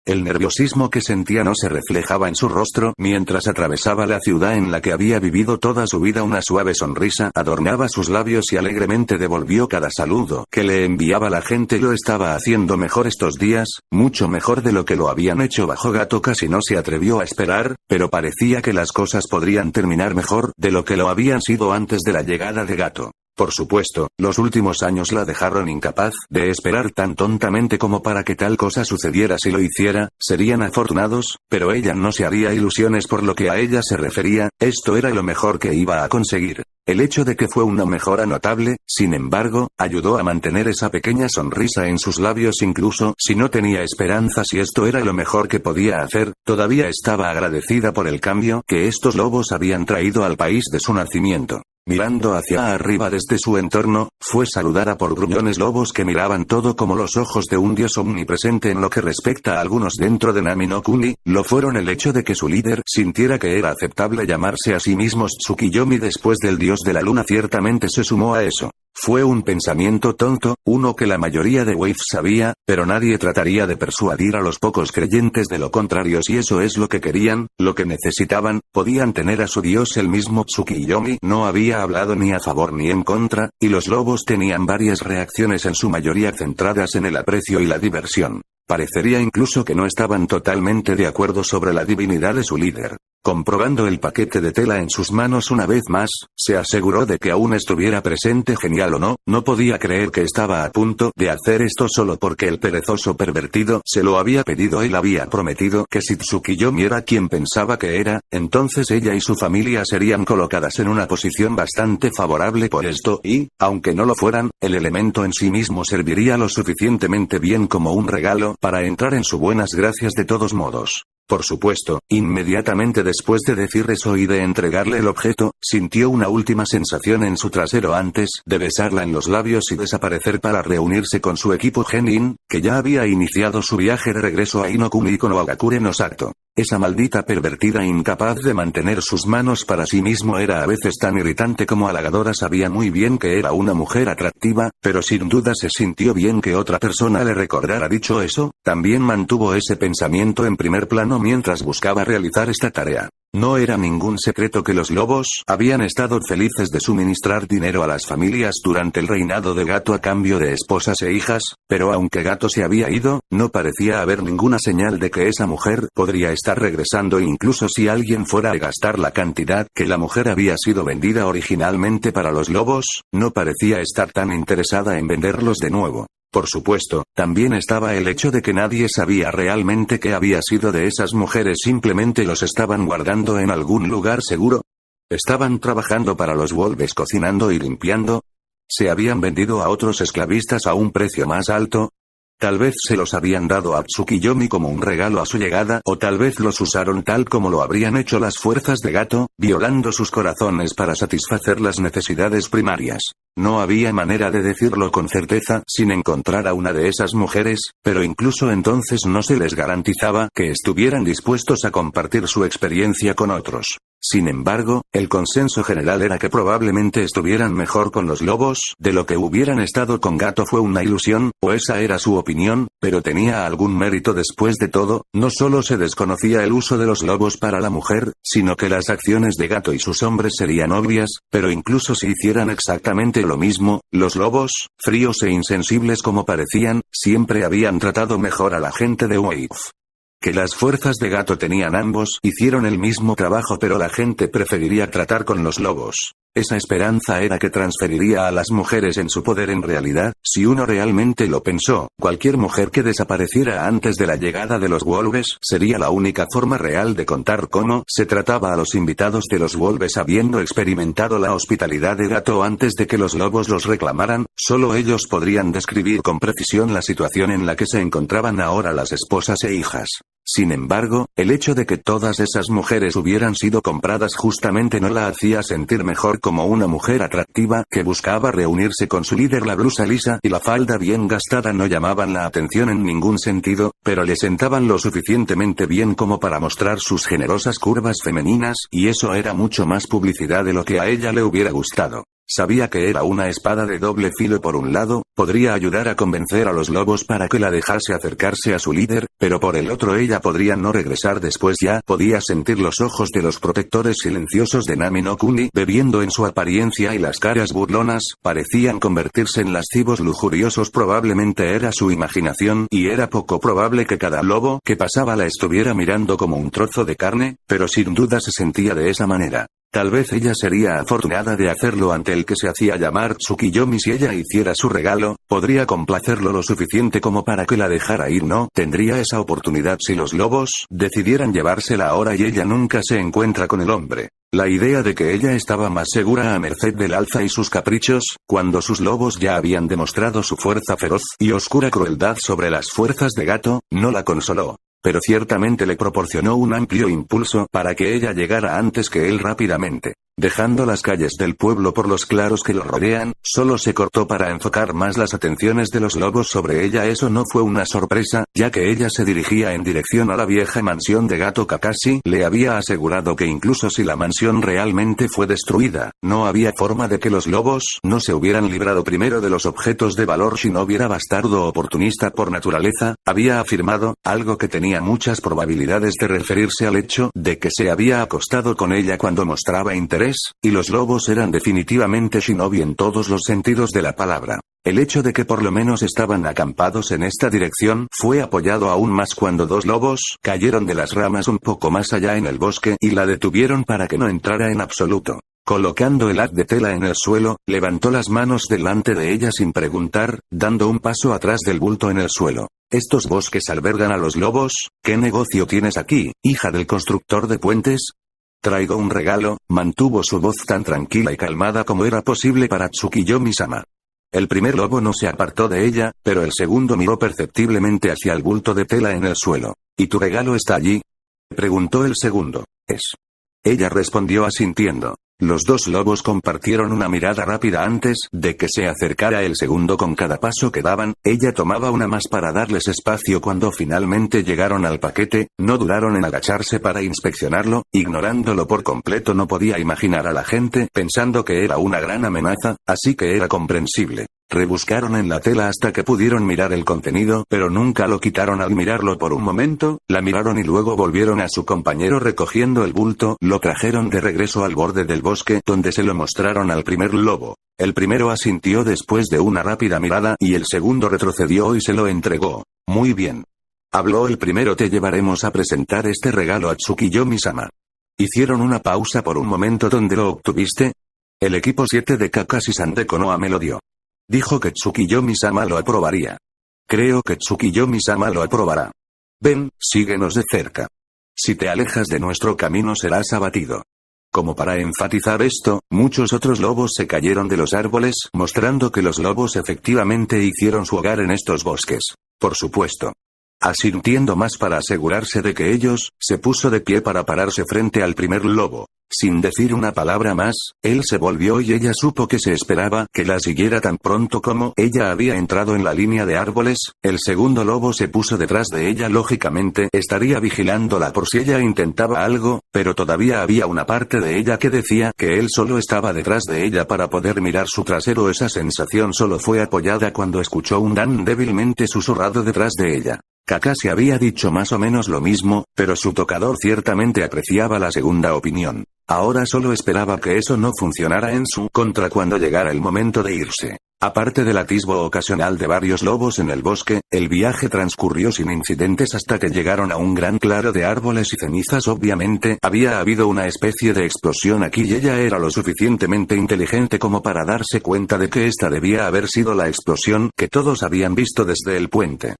El nerviosismo que sentía no se reflejaba en su rostro mientras atravesaba la ciudad en la que había vivido toda su vida. Una suave sonrisa adornaba sus labios y alegremente devolvió cada saludo que le enviaba la gente. Lo estaba haciendo mejor estos días, mucho mejor de lo que lo habían hecho bajo Gato. Casi no se atrevió a esperar, pero parecía que las cosas podrían terminar mejor de lo que lo habían sido antes de la llegada de Gato. Por supuesto, los últimos años la dejaron incapaz de esperar tan tontamente como para que tal cosa sucediera. Si lo hiciera, serían afortunados, pero ella no se haría ilusiones por lo que a ella se refería. Esto era lo mejor que iba a conseguir. El hecho de que fue una mejora notable, sin embargo, ayudó a mantener esa pequeña sonrisa en sus labios incluso si no tenía esperanzas y esto era lo mejor que podía hacer. Todavía estaba agradecida por el cambio que estos lobos habían traído al país de su nacimiento. Mirando hacia arriba desde su entorno, fue saludada por gruñones lobos que miraban todo como los ojos de un dios omnipresente. En lo que respecta a algunos dentro de Nami no Kuni, lo fueron el hecho de que su líder sintiera que era aceptable llamarse a sí mismo Tsukiyomi después del dios de la luna. Ciertamente se sumó a eso. Fue un pensamiento tonto, uno que la mayoría de Wave sabía, pero nadie trataría de persuadir a los pocos creyentes de lo contrario. Si eso es lo que querían, lo que necesitaban, podían tener a su dios. El mismo Tsukiyomi no había hablado ni a favor ni en contra, y los lobos tenían varias reacciones en su mayoría centradas en el aprecio y la diversión. Parecería incluso que no estaban totalmente de acuerdo sobre la divinidad de su líder. Comprobando el paquete de tela en sus manos una vez más, se aseguró de que aún estuviera presente. Genial o no, no podía creer que estaba a punto de hacer esto solo porque el perezoso pervertido se lo había pedido. Él había prometido que si Tsukiyomi era quien pensaba que era, entonces ella y su familia serían colocadas en una posición bastante favorable por esto y, aunque no lo fueran, el elemento en sí mismo serviría lo suficientemente bien como un regalo para entrar en su buenas gracias de todos modos. Por supuesto, inmediatamente después de decir eso y de entregarle el objeto, sintió una última sensación en su trasero antes de besarla en los labios y desaparecer para reunirse con su equipo Genin, que ya había iniciado su viaje de regreso a Inokuni con Wagakure no Sato. Esa maldita pervertida incapaz de mantener sus manos para sí mismo era a veces tan irritante como halagadora. Sabía muy bien que era una mujer atractiva, pero sin duda se sintió bien que otra persona le recordara dicho eso. También mantuvo ese pensamiento en primer plano mientras buscaba realizar esta tarea. No era ningún secreto que los lobos habían estado felices de suministrar dinero a las familias durante el reinado de Gato a cambio de esposas e hijas, pero aunque Gato se había ido, no parecía haber ninguna señal de que esa mujer podría estar regresando. Incluso si alguien fuera a gastar la cantidad que la mujer había sido vendida originalmente para los lobos, no parecía estar tan interesada en venderlos de nuevo. Por supuesto, también estaba el hecho de que nadie sabía realmente qué había sido de esas mujeres. Simplemente los estaban guardando en algún lugar seguro. Estaban trabajando para los Wolves cocinando y limpiando. Se habían vendido a otros esclavistas a un precio más alto. Tal vez se los habían dado a Tsukiyomi como un regalo a su llegada, o tal vez los usaron tal como lo habrían hecho las fuerzas de Gato, violando sus corazones para satisfacer las necesidades primarias. No había manera de decirlo con certeza sin encontrar a una de esas mujeres, pero incluso entonces no se les garantizaba que estuvieran dispuestos a compartir su experiencia con otros. Sin embargo, el consenso general era que probablemente estuvieran mejor con los lobos de lo que hubieran estado con Gato. Fue una ilusión, o esa era su opinión, pero tenía algún mérito. Después de todo, no solo se desconocía el uso de los lobos para la mujer, sino que las acciones de Gato y sus hombres serían obvias, pero incluso si hicieran exactamente lo mismo, los lobos, fríos e insensibles como parecían, siempre habían tratado mejor a la gente de Wave. Que las fuerzas de Gato tenían ambos, hicieron el mismo trabajo, pero la gente preferiría tratar con los lobos. Esa esperanza era que transferiría a las mujeres en su poder. En realidad, si uno realmente lo pensó, cualquier mujer que desapareciera antes de la llegada de los Wolves sería la única forma real de contar cómo se trataba a los invitados de los Wolves. Habiendo experimentado la hospitalidad de Gato antes de que los lobos los reclamaran, solo ellos podrían describir con precisión la situación en la que se encontraban ahora las esposas e hijas. Sin embargo, el hecho de que todas esas mujeres hubieran sido compradas justamente no la hacía sentir mejor como una mujer atractiva que buscaba reunirse con su líder. La blusa lisa y la falda bien gastada no llamaban la atención en ningún sentido, pero le sentaban lo suficientemente bien como para mostrar sus generosas curvas femeninas, y eso era mucho más publicidad de lo que a ella le hubiera gustado. Sabía que era una espada de doble filo. Por un lado, podría ayudar a convencer a los lobos para que la dejase acercarse a su líder, pero por el otro ella podría no regresar después. Ya podía sentir los ojos de los protectores silenciosos de Nami no Kuni bebiendo en su apariencia y las caras burlonas parecían convertirse en lascivos lujuriosos. Probablemente era su imaginación y era poco probable que cada lobo que pasaba la estuviera mirando como un trozo de carne, pero sin duda se sentía de esa manera. Tal vez ella sería afortunada de hacerlo ante el que se hacía llamar Tsukiyomi. Si ella hiciera su regalo, podría complacerlo lo suficiente como para que la dejara ir. No tendría esa oportunidad si los lobos decidieran llevársela ahora y ella nunca se encuentra con el hombre. La idea de que ella estaba más segura a merced del alza y sus caprichos, cuando sus lobos ya habían demostrado su fuerza feroz y oscura crueldad sobre las fuerzas de Gato, no la consoló. Pero ciertamente le proporcionó un amplio impulso para que ella llegara antes que él rápidamente. Dejando las calles del pueblo por los claros que lo rodean, solo se cortó para enfocar más las atenciones de los lobos sobre ella. Eso no fue una sorpresa, ya que ella se dirigía en dirección a la vieja mansión de Gato. Kakashi le había asegurado que incluso si la mansión realmente fue destruida, no había forma de que los lobos no se hubieran librado primero de los objetos de valor. Shinobi era bastardo oportunista por naturaleza, había afirmado, algo que tenía muchas probabilidades de referirse al hecho de que se había acostado con ella cuando mostraba interés, y los lobos eran definitivamente shinobi en todos los sentidos de la palabra. El hecho de que por lo menos estaban acampados en esta dirección fue apoyado aún más cuando dos lobos cayeron de las ramas un poco más allá en el bosque y la detuvieron para que no entrara en absoluto. Colocando el haz de tela en el suelo, levantó las manos delante de ella sin preguntar, dando un paso atrás del bulto en el suelo. ¿Estos bosques albergan a los lobos? ¿Qué negocio tienes aquí, hija del constructor de puentes? Traigo un regalo. Mantuvo su voz tan tranquila y calmada como era posible para Tsukiyomi-sama. El primer lobo no se apartó de ella, pero el segundo miró perceptiblemente hacia el bulto de tela en el suelo. ¿Y tu regalo está allí?, preguntó el segundo. Es. Ella respondió asintiendo. Los dos lobos compartieron una mirada rápida antes de que se acercara el segundo. Con cada paso que daban, ella tomaba una más para darles espacio. Cuando finalmente llegaron al paquete, no duraron en agacharse para inspeccionarlo, ignorándolo por completo. No podía imaginar a la gente pensando que era una gran amenaza, así que era comprensible. Rebuscaron en la tela hasta que pudieron mirar el contenido, pero nunca lo quitaron. Al mirarlo por un momento, la miraron y luego volvieron a su compañero recogiendo el bulto. Lo trajeron de regreso al borde del bosque, donde se lo mostraron al primer lobo. El primero asintió después de una rápida mirada y el segundo retrocedió y se lo entregó. Muy bien. Habló el primero. Te llevaremos a presentar este regalo a Tsukiyomi-sama. Hicieron una pausa por un momento. ¿Dónde lo obtuviste? El equipo 7 de Kakashi-san de Konoha me lo dio. Dijo que Tsukiyomi-sama lo aprobaría. Creo que Tsukiyomi-sama lo aprobará. Ven, síguenos de cerca. Si te alejas de nuestro camino serás abatido. Como para enfatizar esto, muchos otros lobos se cayeron de los árboles, mostrando que los lobos efectivamente hicieron su hogar en estos bosques. Por supuesto. Asintiendo más para asegurarse de que ellos, se puso de pie para pararse frente al primer lobo. Sin decir una palabra más, él se volvió y ella supo que se esperaba que la siguiera tan pronto como ella había entrado en la línea de árboles. El segundo lobo se puso detrás de ella. Lógicamente, estaría vigilándola por si ella intentaba algo, pero todavía había una parte de ella que decía que él solo estaba detrás de ella para poder mirar su trasero. Esa sensación solo fue apoyada cuando escuchó un dan débilmente susurrado detrás de ella. Kakashi había dicho más o menos lo mismo, pero su tocador ciertamente apreciaba la segunda opinión. Ahora solo esperaba que eso no funcionara en su contra cuando llegara el momento de irse. Aparte del atisbo ocasional de varios lobos en el bosque, el viaje transcurrió sin incidentes hasta que llegaron a un gran claro de árboles y cenizas. Obviamente, había habido una especie de explosión aquí y ella era lo suficientemente inteligente como para darse cuenta de que esta debía haber sido la explosión que todos habían visto desde el puente.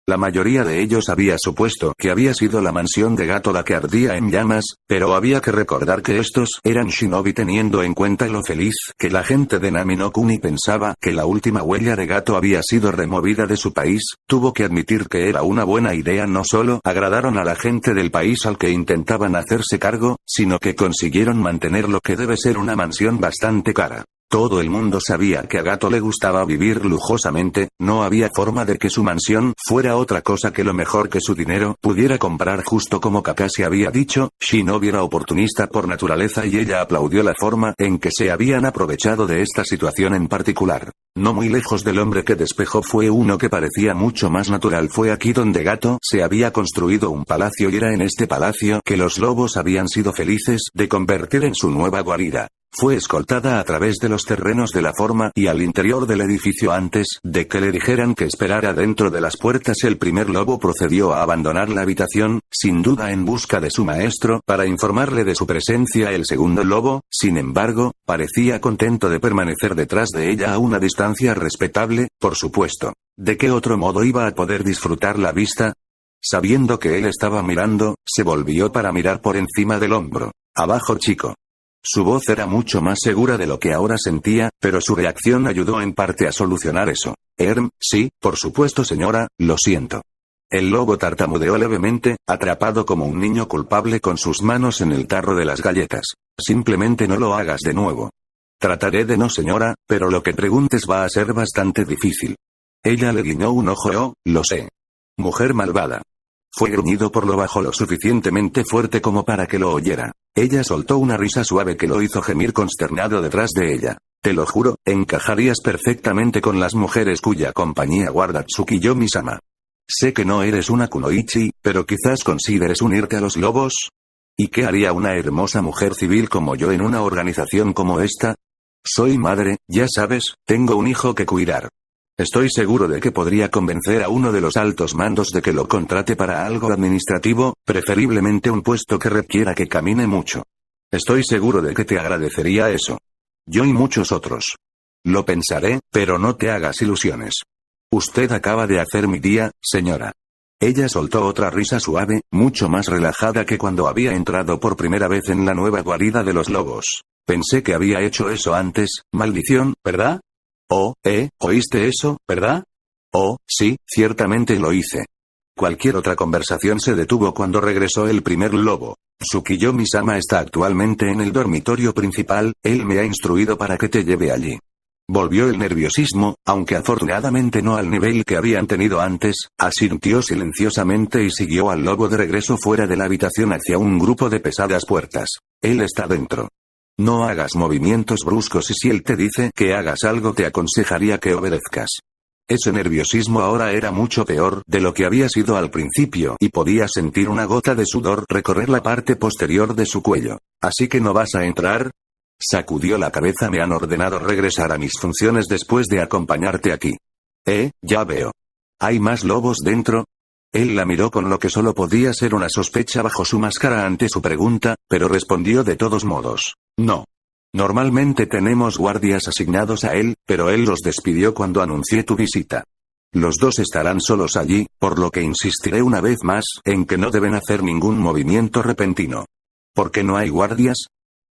La mayoría de ellos había supuesto que había sido la mansión de Gato la que ardía en llamas, pero había que recordar que estos eran shinobi. Teniendo en cuenta lo feliz que la gente de Nami no Kuni pensaba que la última huella de Gato había sido removida de su país, tuvo que admitir que era una buena idea. No solo agradaron a la gente del país al que intentaban hacerse cargo, sino que consiguieron mantener lo que debe ser una mansión bastante cara. Todo el mundo sabía que a Gato le gustaba vivir lujosamente, no había forma de que su mansión fuera otra cosa que lo mejor que su dinero pudiera comprar, justo como Kakashi había dicho. Shinobi era oportunista por naturaleza y ella aplaudió la forma en que se habían aprovechado de esta situación en particular. No muy lejos del hombre que despejó fue uno que parecía mucho más natural. Fue aquí donde Gato se había construido un palacio y era en este palacio que los lobos habían sido felices de convertir en su nueva guarida. Fue escoltada a través de los terrenos de la forma y al interior del edificio. Antes de que le dijeran que esperara dentro de las puertas, el primer lobo procedió a abandonar la habitación, sin duda en busca de su maestro, para informarle de su presencia. El segundo lobo, sin embargo, parecía contento de permanecer detrás de ella a una distancia respetable, por supuesto. ¿De qué otro modo iba a poder disfrutar la vista? Sabiendo que él estaba mirando, se volvió para mirar por encima del hombro. Abajo, chico. Su voz era mucho más segura de lo que ahora sentía, pero su reacción ayudó en parte a solucionar eso. Sí, por supuesto señora, lo siento. El lobo tartamudeó levemente, atrapado como un niño culpable con sus manos en el tarro de las galletas. Simplemente no lo hagas de nuevo. Trataré de no señora, pero lo que preguntes va a ser bastante difícil. Ella le guiñó un ojo. Oh, lo sé. Mujer malvada. Fue gruñido por lo bajo lo suficientemente fuerte como para que lo oyera. Ella soltó una risa suave que lo hizo gemir consternado detrás de ella. Te lo juro, encajarías perfectamente con las mujeres cuya compañía guarda Tsukiyomi-sama. Sé que no eres una kunoichi, pero quizás consideres unirte a los lobos. ¿Y qué haría una hermosa mujer civil como yo en una organización como esta? Soy madre, ya sabes, tengo un hijo que cuidar. Estoy seguro de que podría convencer a uno de los altos mandos de que lo contrate para algo administrativo, preferiblemente un puesto que requiera que camine mucho. Estoy seguro de que te agradecería eso. Yo y muchos otros. Lo pensaré, pero no te hagas ilusiones. Usted acaba de hacer mi día, señora. Ella soltó otra risa suave, mucho más relajada que cuando había entrado por primera vez en la nueva guarida de los lobos. Pensé que había hecho eso antes, maldición, ¿verdad? Oh, ¿oíste eso, verdad? Oh, sí, ciertamente lo hice. Cualquier otra conversación se detuvo cuando regresó el primer lobo. Tsukiyomi-sama está actualmente en el dormitorio principal, él me ha instruido para que te lleve allí. Volvió el nerviosismo, aunque afortunadamente no al nivel que habían tenido antes. Asintió silenciosamente y siguió al lobo de regreso fuera de la habitación hacia un grupo de pesadas puertas. Él está dentro. No hagas movimientos bruscos y si él te dice que hagas algo te aconsejaría que obedezcas. Ese nerviosismo ahora era mucho peor de lo que había sido al principio y podía sentir una gota de sudor recorrer la parte posterior de su cuello. ¿Así que no vas a entrar? Sacudió la cabeza. Me han ordenado regresar a mis funciones después de acompañarte aquí. Ya veo. ¿Hay más lobos dentro? Él la miró con lo que solo podía ser una sospecha bajo su máscara ante su pregunta, pero respondió de todos modos. No. Normalmente tenemos guardias asignados a él, pero él los despidió cuando anuncié tu visita. Los dos estarán solos allí, por lo que insistiré una vez más en que no deben hacer ningún movimiento repentino. ¿Por qué no hay guardias?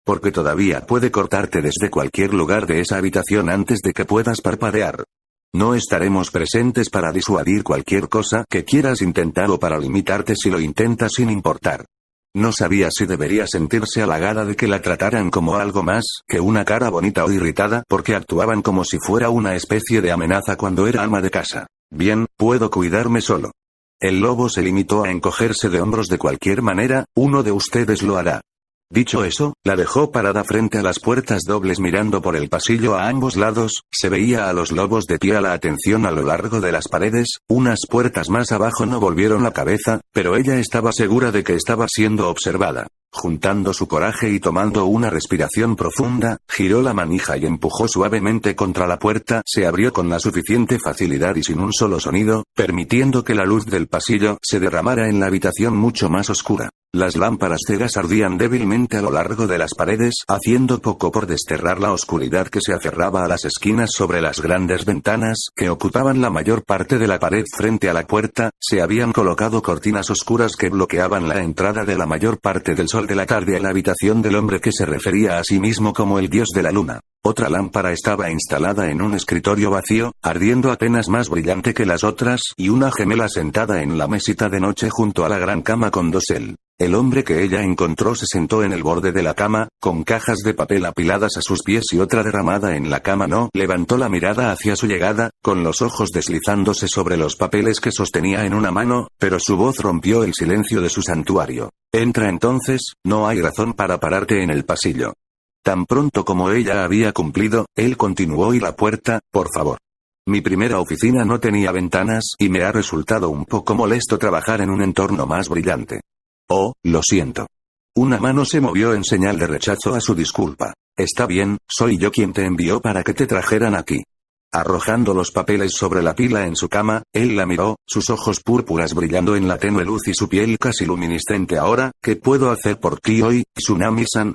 Porque todavía puede cortarte desde cualquier lugar de esa habitación antes de que puedas parpadear. No estaremos presentes para disuadir cualquier cosa que quieras intentar o para limitarte si lo intentas sin importar. No sabía si debería sentirse halagada de que la trataran como algo más que una cara bonita o irritada porque actuaban como si fuera una especie de amenaza cuando era ama de casa. Bien, puedo cuidarme solo. El lobo se limitó a encogerse de hombros. De cualquier manera, uno de ustedes lo hará. Dicho eso, la dejó parada frente a las puertas dobles mirando por el pasillo a ambos lados. Se veía a los lobos de pie a la atención a lo largo de las paredes. Unas puertas más abajo no volvieron la cabeza, pero ella estaba segura de que estaba siendo observada. Juntando su coraje y tomando una respiración profunda, giró la manija y empujó suavemente contra la puerta. Se abrió con la suficiente facilidad y sin un solo sonido, permitiendo que la luz del pasillo se derramara en la habitación mucho más oscura. Las lámparas ciegas ardían débilmente a lo largo de las paredes, haciendo poco por desterrar la oscuridad que se aferraba a las esquinas sobre las grandes ventanas que ocupaban la mayor parte de la pared. Frente a la puerta, se habían colocado cortinas oscuras que bloqueaban la entrada de la mayor parte del sol de la tarde a la habitación del hombre que se refería a sí mismo como el dios de la luna. Otra lámpara estaba instalada en un escritorio vacío, ardiendo apenas más brillante que las otras, y una gemela sentada en la mesita de noche junto a la gran cama con dosel. El hombre que ella encontró se sentó en el borde de la cama, con cajas de papel apiladas a sus pies y otra derramada en la cama. No levantó la mirada hacia su llegada, con los ojos deslizándose sobre los papeles que sostenía en una mano, pero su voz rompió el silencio de su santuario. Entra entonces, no hay razón para pararte en el pasillo. Tan pronto como ella había cumplido, él continuó y la puerta, por favor. Mi primera oficina no tenía ventanas y me ha resultado un poco molesto trabajar en un entorno más brillante. Oh, lo siento. Una mano se movió en señal de rechazo a su disculpa. Está bien, soy yo quien te envió para que te trajeran aquí. Arrojando los papeles sobre la pila en su cama, él la miró, sus ojos púrpuras brillando en la tenue luz y su piel casi luminiscente. Ahora, ¿qué puedo hacer por ti hoy, Tsunami-san?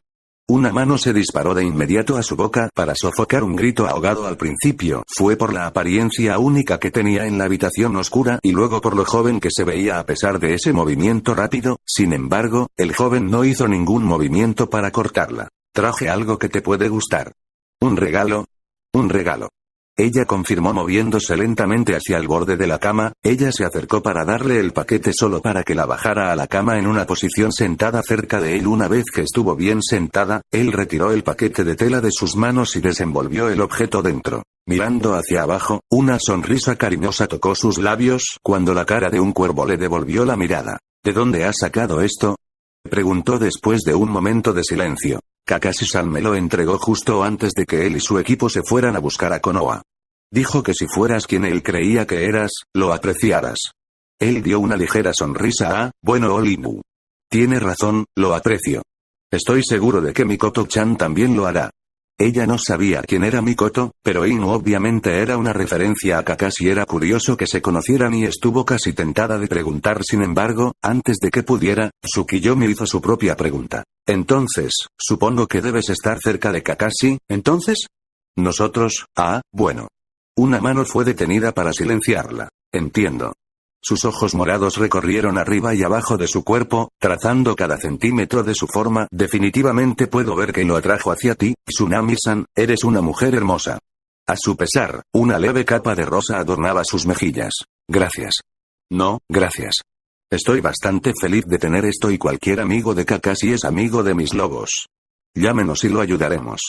Una mano se disparó de inmediato a su boca para sofocar un grito ahogado. Al principio fue por la apariencia única que tenía en la habitación oscura y luego por lo joven que se veía a pesar de ese movimiento rápido. Sin embargo, el joven no hizo ningún movimiento para cortarla. Traje algo que te puede gustar. ¿Un regalo? Un regalo. Ella confirmó moviéndose lentamente hacia el borde de la cama. Ella se acercó para darle el paquete solo para que la bajara a la cama en una posición sentada cerca de él. Una vez que estuvo bien sentada, él retiró el paquete de tela de sus manos y desenvolvió el objeto dentro. Mirando hacia abajo, una sonrisa cariñosa tocó sus labios cuando la cara de un cuervo le devolvió la mirada. ¿De dónde has sacado esto?, preguntó después de un momento de silencio. Kakashi-san me lo entregó justo antes de que él y su equipo se fueran a buscar a Konoha. Dijo que si fueras quien él creía que eras, lo apreciaras. Él dio una ligera sonrisa. Ah, bueno, Olimu. Tiene razón, lo aprecio. Estoy seguro de que Mikoto-chan también lo hará. Ella no sabía quién era Mikoto, pero Inu obviamente era una referencia a Kakashi. Era curioso que se conocieran y estuvo casi tentada de preguntar. Sin embargo, antes de que pudiera, Tsukiyomi hizo su propia pregunta. Entonces, supongo que debes estar cerca de Kakashi, ¿entonces? Nosotros, bueno. Una mano fue detenida para silenciarla. Entiendo. Sus ojos morados recorrieron arriba y abajo de su cuerpo, trazando cada centímetro de su forma. Definitivamente puedo ver que lo atrajo hacia ti, Tsunami-san, eres una mujer hermosa. A su pesar, una leve capa de rosa adornaba sus mejillas. Gracias. No, gracias. Estoy bastante feliz de tener esto y cualquier amigo de Kakashi es amigo de mis lobos. Llámenos y lo ayudaremos.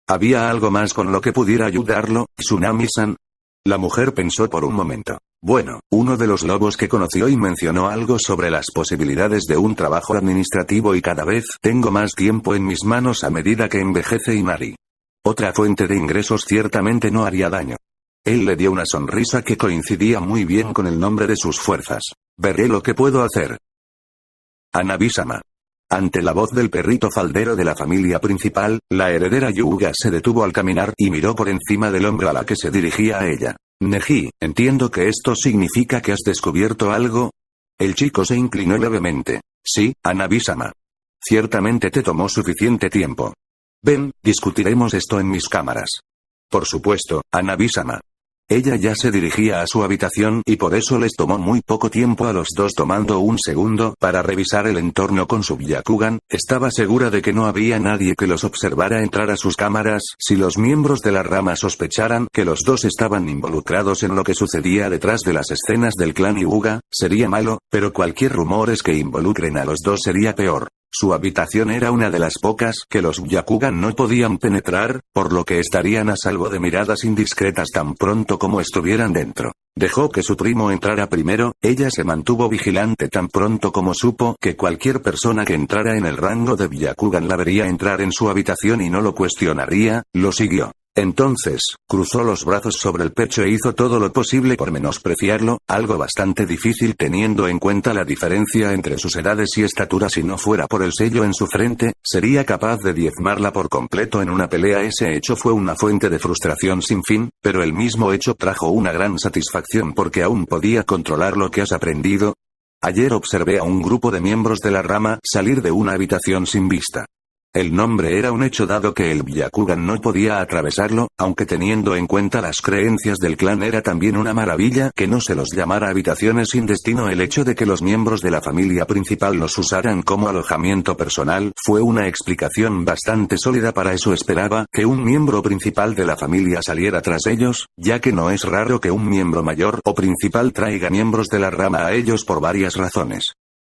¿Había algo más con lo que pudiera ayudarlo, Tsunami-san? La mujer pensó por un momento. Bueno, uno de los lobos que conoció y mencionó algo sobre las posibilidades de un trabajo administrativo y cada vez tengo más tiempo en mis manos a medida que envejece Inari. Otra fuente de ingresos ciertamente no haría daño. Él le dio una sonrisa que coincidía muy bien con el nombre de sus fuerzas. Veré lo que puedo hacer. Hanabi-sama. Ante la voz del perrito faldero de la familia principal, la heredera Yuga se detuvo al caminar y miró por encima del hombro a la que se dirigía a ella. Neji, entiendo que esto significa que has descubierto algo. El chico se inclinó levemente. Sí, Hanabi-sama. Ciertamente te tomó suficiente tiempo. Ven, discutiremos esto en mis cámaras. Por supuesto, Hanabi-sama. Ella ya se dirigía a su habitación y por eso les tomó muy poco tiempo a los dos. Tomando un segundo para revisar el entorno con su Byakugan, estaba segura de que no había nadie que los observara entrar a sus cámaras. Si los miembros de la rama sospecharan que los dos estaban involucrados en lo que sucedía detrás de las escenas del clan Hyuga, sería malo, pero cualquier rumores que involucren a los dos sería peor. Su habitación era una de las pocas que los Byakugan no podían penetrar, por lo que estarían a salvo de miradas indiscretas tan pronto como estuvieran dentro. Dejó que su primo entrara primero. Ella se mantuvo vigilante tan pronto como supo que cualquier persona que entrara en el rango de Byakugan la vería entrar en su habitación y no lo cuestionaría. Lo siguió. Entonces, cruzó los brazos sobre el pecho e hizo todo lo posible por menospreciarlo, algo bastante difícil teniendo en cuenta la diferencia entre sus edades y estatura. Si no fuera por el sello en su frente, sería capaz de diezmarla por completo en una pelea. Ese hecho fue una fuente de frustración sin fin, pero el mismo hecho trajo una gran satisfacción porque aún podía controlar lo que has aprendido. Ayer observé a un grupo de miembros de la rama salir de una habitación sin vista. El nombre era un hecho dado que el Byakugan no podía atravesarlo, aunque teniendo en cuenta las creencias del clan era también una maravilla que no se los llamara habitaciones sin destino. El hecho de que los miembros de la familia principal los usaran como alojamiento personal fue una explicación bastante sólida. Para eso esperaba que un miembro principal de la familia saliera tras ellos, ya que no es raro que un miembro mayor o principal traiga miembros de la rama a ellos por varias razones.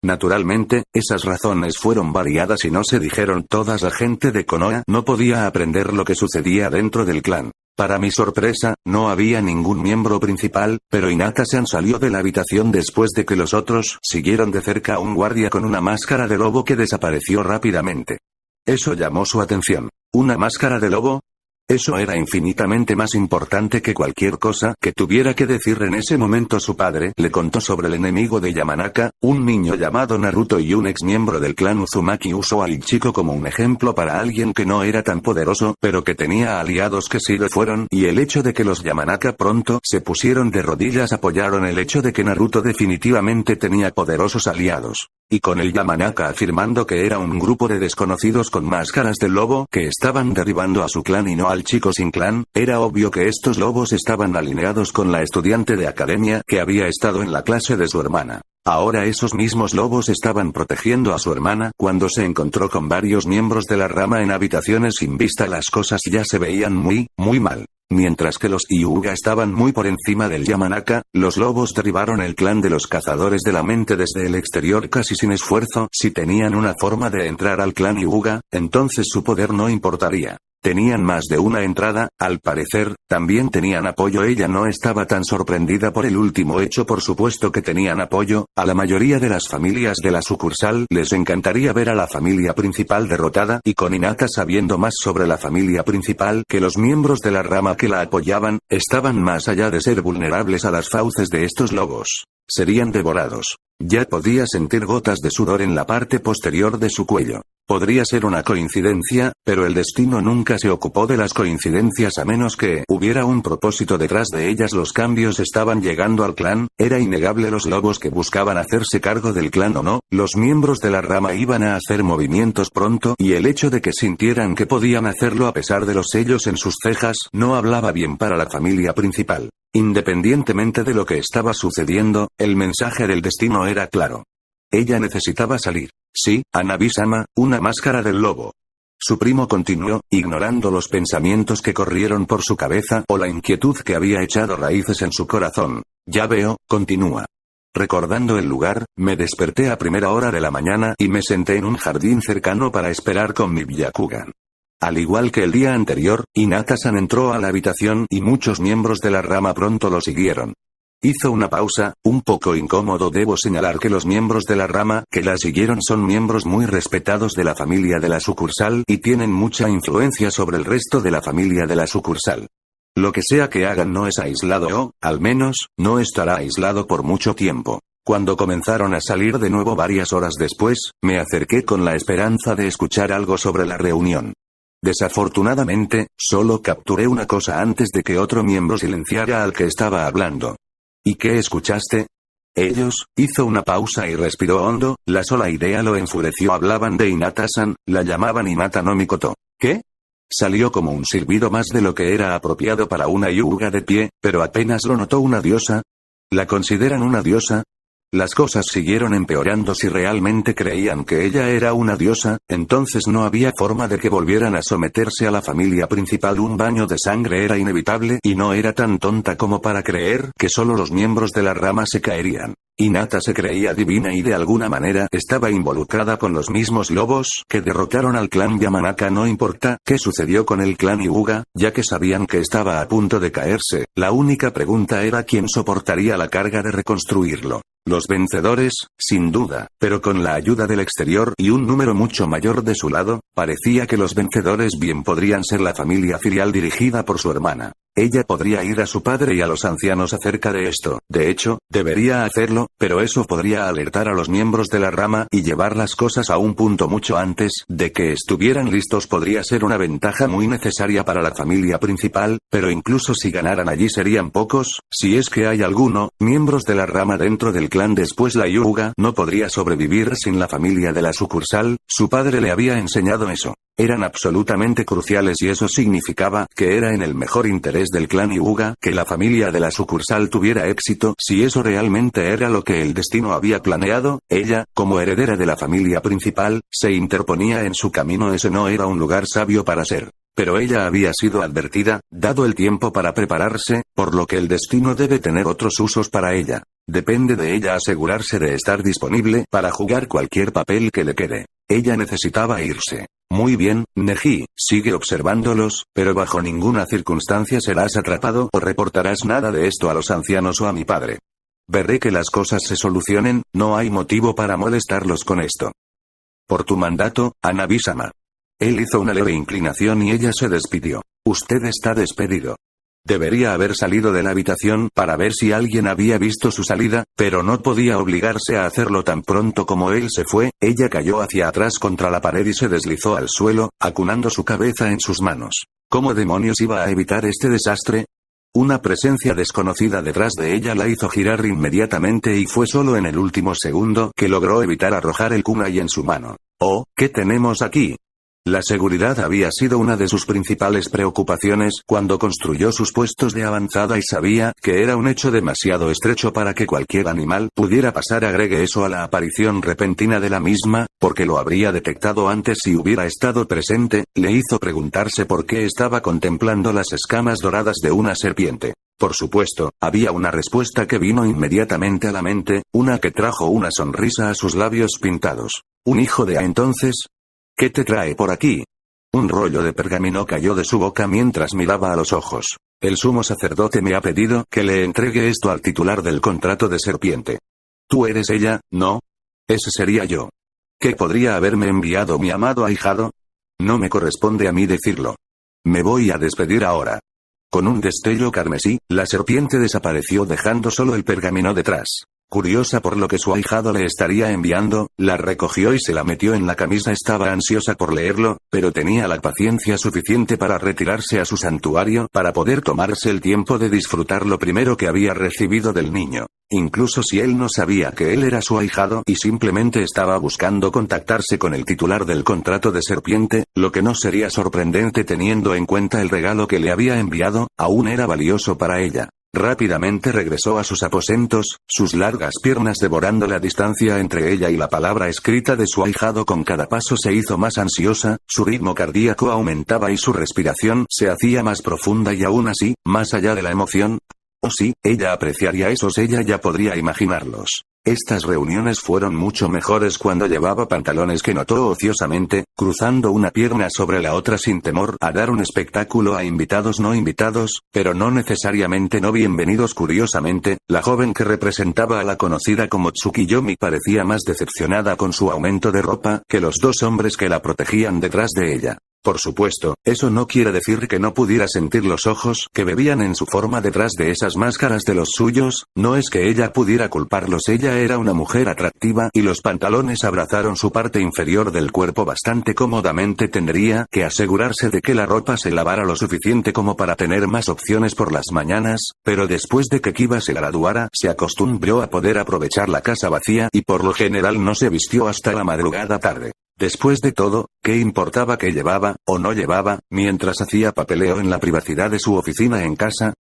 Naturalmente, esas razones fueron variadas y no se dijeron todas. La gente de Konoha no podía aprender lo que sucedía dentro del clan. Para mi sorpresa, no había ningún miembro principal, pero Hinata-san salió de la habitación después de que los otros siguieron de cerca a un guardia con una máscara de lobo que desapareció rápidamente. Eso llamó su atención. ¿Una máscara de lobo? Eso era infinitamente más importante que cualquier cosa que tuviera que decir en ese momento. Su padre le contó sobre el enemigo de Yamanaka, un niño llamado Naruto, y un ex miembro del clan Uzumaki usó al chico como un ejemplo para alguien que no era tan poderoso, pero que tenía aliados que sí lo fueron, y el hecho de que los Yamanaka pronto se pusieron de rodillas apoyaron el hecho de que Naruto definitivamente tenía poderosos aliados. Y con el Yamanaka afirmando que era un grupo de desconocidos con máscaras de lobo que estaban derribando a su clan y no al chico sin clan, era obvio que estos lobos estaban alineados con la estudiante de academia que había estado en la clase de su hermana. Ahora esos mismos lobos estaban protegiendo a su hermana. Cuando se encontró con varios miembros de la rama en habitaciones sin vista, las cosas ya se veían muy mal. Mientras que los Hyuga estaban muy por encima del Yamanaka, los lobos derribaron el clan de los cazadores de la mente desde el exterior casi sin esfuerzo. Si tenían una forma de entrar al clan Hyuga, entonces su poder no importaría. Tenían más de una entrada, al parecer, también tenían apoyo. Ella no estaba tan sorprendida por el último hecho. Por supuesto que tenían apoyo. A la mayoría de las familias de la sucursal les encantaría ver a la familia principal derrotada, y con Hinata sabiendo más sobre la familia principal que los miembros de la rama que la apoyaban, estaban más allá de ser vulnerables a las fauces de estos lobos. Serían devorados. Ya podía sentir gotas de sudor en la parte posterior de su cuello. Podría ser una coincidencia, pero el destino nunca se ocupó de las coincidencias a menos que hubiera un propósito detrás de ellas. Los cambios estaban llegando al clan, era innegable. Los lobos que buscaban hacerse cargo del clan o no, los miembros de la rama iban a hacer movimientos pronto, y el hecho de que sintieran que podían hacerlo a pesar de los sellos en sus cejas no hablaba bien para la familia principal. Independientemente de lo que estaba sucediendo, el mensaje del destino era claro. Ella necesitaba salir. Sí, Hanabi-sama, una máscara del lobo. Su primo continuó, ignorando los pensamientos que corrieron por su cabeza o la inquietud que había echado raíces en su corazón. Ya veo, continúa. Recordando el lugar, me desperté a primera hora de la mañana y me senté en un jardín cercano para esperar con mi Byakugan. Al igual que el día anterior, Hinata-san entró a la habitación y muchos miembros de la rama pronto lo siguieron. Hizo una pausa, un poco incómodo. Debo señalar que los miembros de la rama que la siguieron son miembros muy respetados de la familia de la sucursal y tienen mucha influencia sobre el resto de la familia de la sucursal. Lo que sea que hagan no es aislado o, al menos, no estará aislado por mucho tiempo. Cuando comenzaron a salir de nuevo varias horas después, me acerqué con la esperanza de escuchar algo sobre la reunión. Desafortunadamente, solo capturé una cosa antes de que otro miembro silenciara al que estaba hablando. ¿Y qué escuchaste? Ellos, hizo una pausa y respiró hondo. La sola idea lo enfureció. Hablaban de Hinata-san, la llamaban Hinata no Mikoto. ¿Qué? Salió como un silbido más de lo que era apropiado para una Hyuga de pie, pero apenas lo notó. ¿Una diosa? ¿La consideran una diosa? Las cosas siguieron empeorando. Si realmente creían que ella era una diosa, entonces no había forma de que volvieran a someterse a la familia principal. Un baño de sangre era inevitable, y no era tan tonta como para creer que solo los miembros de la rama se caerían. Hinata se creía divina y de alguna manera estaba involucrada con los mismos lobos que derrotaron al clan Yamanaka. No importa qué sucedió con el clan Hyuga, ya que sabían que estaba a punto de caerse, la única pregunta era quién soportaría la carga de reconstruirlo. Los vencedores, sin duda, pero con la ayuda del exterior y un número mucho mayor de su lado, parecía que los vencedores bien podrían ser la familia filial dirigida por su hermana. Ella podría ir a su padre y a los ancianos acerca de esto. De hecho, debería hacerlo, pero eso podría alertar a los miembros de la rama y llevar las cosas a un punto mucho antes de que estuvieran listos. Podría ser una ventaja muy necesaria para la familia principal, pero incluso si ganaran allí serían pocos, si es que hay alguno, miembros de la rama dentro del clan. Después la Hyuga no podría sobrevivir sin la familia de la sucursal, su padre le había enseñado eso. eran absolutamente cruciales y eso significaba que era en el mejor interés del clan Hyuga que la familia de la sucursal tuviera éxito. Si eso realmente era lo que el destino había planeado, ella, como heredera de la familia principal, se interponía en su camino. Ese no era un lugar sabio para ser. Pero ella había sido advertida, dado el tiempo para prepararse, por lo que el destino debe tener otros usos para ella. Depende de ella asegurarse de estar disponible para jugar cualquier papel que le quede. Ella necesitaba irse. Muy bien, Neji, sigue observándolos, pero bajo ninguna circunstancia serás atrapado o reportarás nada de esto a los ancianos o a mi padre. Veré que las cosas se solucionen, no hay motivo para molestarlos con esto. Por tu mandato, Hanabi-sama. Él hizo una leve inclinación y ella se despidió. Usted está despedido. Debería haber salido de la habitación para ver si alguien había visto su salida, pero no podía obligarse a hacerlo tan pronto como él se fue. Ella cayó hacia atrás contra la pared y se deslizó al suelo, acunando su cabeza en sus manos. ¿Cómo demonios iba a evitar este desastre? Una presencia desconocida detrás de ella la hizo girar inmediatamente y fue solo en el último segundo que logró evitar arrojar el kunai en su mano. Oh, ¿qué tenemos aquí? La seguridad había sido una de sus principales preocupaciones cuando construyó sus puestos de avanzada y sabía que era un hecho demasiado estrecho para que cualquier animal pudiera pasar. Agregue eso a la aparición repentina de la misma, porque lo habría detectado antes si hubiera estado presente, le hizo preguntarse por qué estaba contemplando las escamas doradas de una serpiente. Por supuesto, había una respuesta que vino inmediatamente a la mente, una que trajo una sonrisa a sus labios pintados. ¿Un hijo de A entonces? ¿Qué te trae por aquí? Un rollo de pergamino cayó de su boca mientras miraba a los ojos. El sumo sacerdote me ha pedido que le entregue esto al titular del contrato de serpiente. ¿Tú eres ella, no? Ese sería yo. ¿Qué podría haberme enviado mi amado ahijado? No me corresponde a mí decirlo. Me voy a despedir ahora. Con un destello carmesí, la serpiente desapareció dejando solo el pergamino detrás. Curiosa por lo que su ahijado le estaría enviando, la recogió y se la metió en la camisa. Estaba ansiosa por leerlo, pero tenía la paciencia suficiente para retirarse a su santuario para poder tomarse el tiempo de disfrutar lo primero que había recibido del niño. Incluso si él no sabía que él era su ahijado y simplemente estaba buscando contactarse con el titular del contrato de serpiente, lo que no sería sorprendente teniendo en cuenta el regalo que le había enviado, aún era valioso para ella. Rápidamente regresó a sus aposentos, sus largas piernas devorando la distancia entre ella y la palabra escrita de su ahijado. Con cada paso se hizo más ansiosa, su ritmo cardíaco aumentaba y su respiración se hacía más profunda y aún así, más allá de la emoción. Oh sí, ella apreciaría esos, ella ya podría imaginarlos. Estas reuniones fueron mucho mejores cuando llevaba pantalones que notó ociosamente, cruzando una pierna sobre la otra sin temor a dar un espectáculo a invitados no invitados, pero no necesariamente no bienvenidos. Curiosamente, la joven que representaba a la conocida como Tsukiyomi parecía más decepcionada con su aumento de ropa que los dos hombres que la protegían detrás de ella. Por supuesto, eso no quiere decir que no pudiera sentir los ojos que bebían en su forma detrás de esas máscaras de los suyos, no es que ella pudiera culparlos, ella era una mujer atractiva y los pantalones abrazaron su parte inferior del cuerpo bastante cómodamente. Tendría que asegurarse de que la ropa se lavara lo suficiente como para tener más opciones por las mañanas, pero después de que Kiba se graduara, se acostumbró a poder aprovechar la casa vacía y por lo general no se vistió hasta la madrugada tarde. Después de todo, ¿qué importaba que llevaba, o no llevaba, mientras hacía papeleo en la privacidad de su oficina en casa?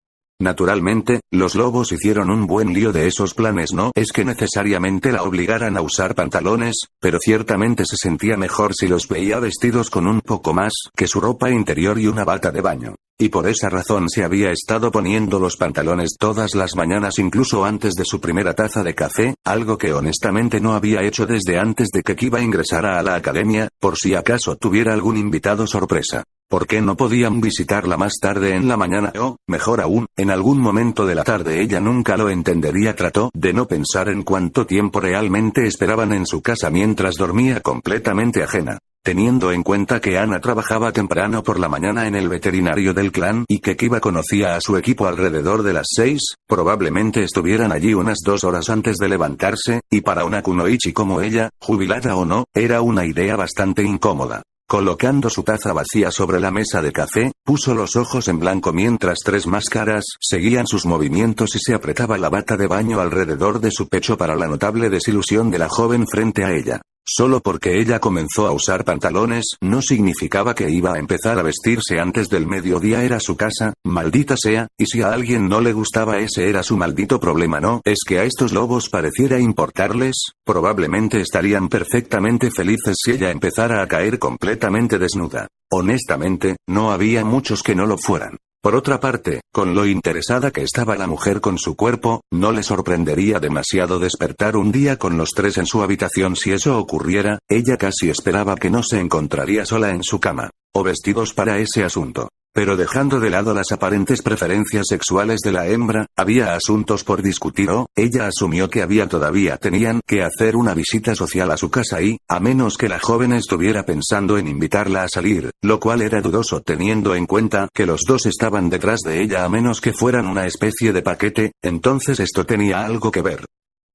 Naturalmente, los lobos hicieron un buen lío de esos planes. No es que necesariamente la obligaran a usar pantalones, pero ciertamente se sentía mejor si los veía vestidos con un poco más que su ropa interior y una bata de baño. Y por esa razón se había estado poniendo los pantalones todas las mañanas, incluso antes de su primera taza de café, algo que honestamente no había hecho desde antes de que Kiba ingresara a la academia, por si acaso tuviera algún invitado sorpresa. ¿Por qué no podían visitarla más tarde en la mañana o, mejor aún, en algún momento de la tarde? Ella nunca lo entendería. Trató de no pensar en cuánto tiempo realmente esperaban en su casa mientras dormía completamente ajena. Teniendo en cuenta que Ana trabajaba temprano por la mañana en el veterinario del clan y que Kiba conocía a su equipo alrededor de las 6, probablemente estuvieran allí unas 2 horas antes de levantarse, y para una kunoichi como ella, jubilada o no, era una idea bastante incómoda. Colocando su taza vacía sobre la mesa de café, puso los ojos en blanco mientras 3 máscaras seguían sus movimientos y se apretaba la bata de baño alrededor de su pecho para la notable desilusión de la joven frente a ella. Solo porque ella comenzó a usar pantalones no significaba que iba a empezar a vestirse antes del mediodía. Era su casa, maldita sea, y si a alguien no le gustaba ese era su maldito problema. No es que a estos lobos pareciera importarles, probablemente estarían perfectamente felices si ella empezara a caer completamente desnuda. Honestamente, no había muchos que no lo fueran. Por otra parte, con lo interesada que estaba la mujer con su cuerpo, no le sorprendería demasiado despertar un día con los tres en su habitación. Si eso ocurriera, ella casi esperaba que no se encontraría sola en su cama, o vestidos para ese asunto. Pero dejando de lado las aparentes preferencias sexuales de la hembra, había asuntos por discutir o, ella asumió que todavía tenían que hacer una visita social a su casa y, a menos que la joven estuviera pensando en invitarla a salir, lo cual era dudoso teniendo en cuenta que los dos estaban detrás de ella a menos que fueran una especie de paquete, entonces esto tenía algo que ver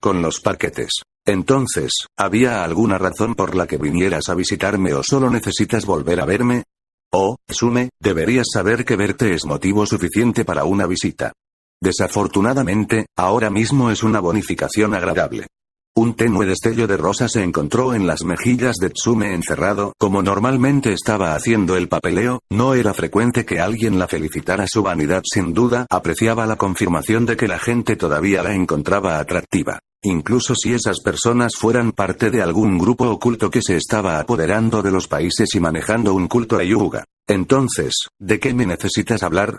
con los paquetes. Entonces, ¿había alguna razón por la que vinieras a visitarme o solo necesitas volver a verme? Oh, Tsume, deberías saber que verte es motivo suficiente para una visita. Desafortunadamente, ahora mismo es una bonificación agradable. Un tenue destello de rosa se encontró en las mejillas de Tsume encerrado. Como normalmente estaba haciendo el papeleo, no era frecuente que alguien la felicitara. Su vanidad sin duda apreciaba la confirmación de que la gente todavía la encontraba atractiva. Incluso si esas personas fueran parte de algún grupo oculto que se estaba apoderando de los países y manejando un culto a Yuga. Entonces, ¿de qué me necesitas hablar?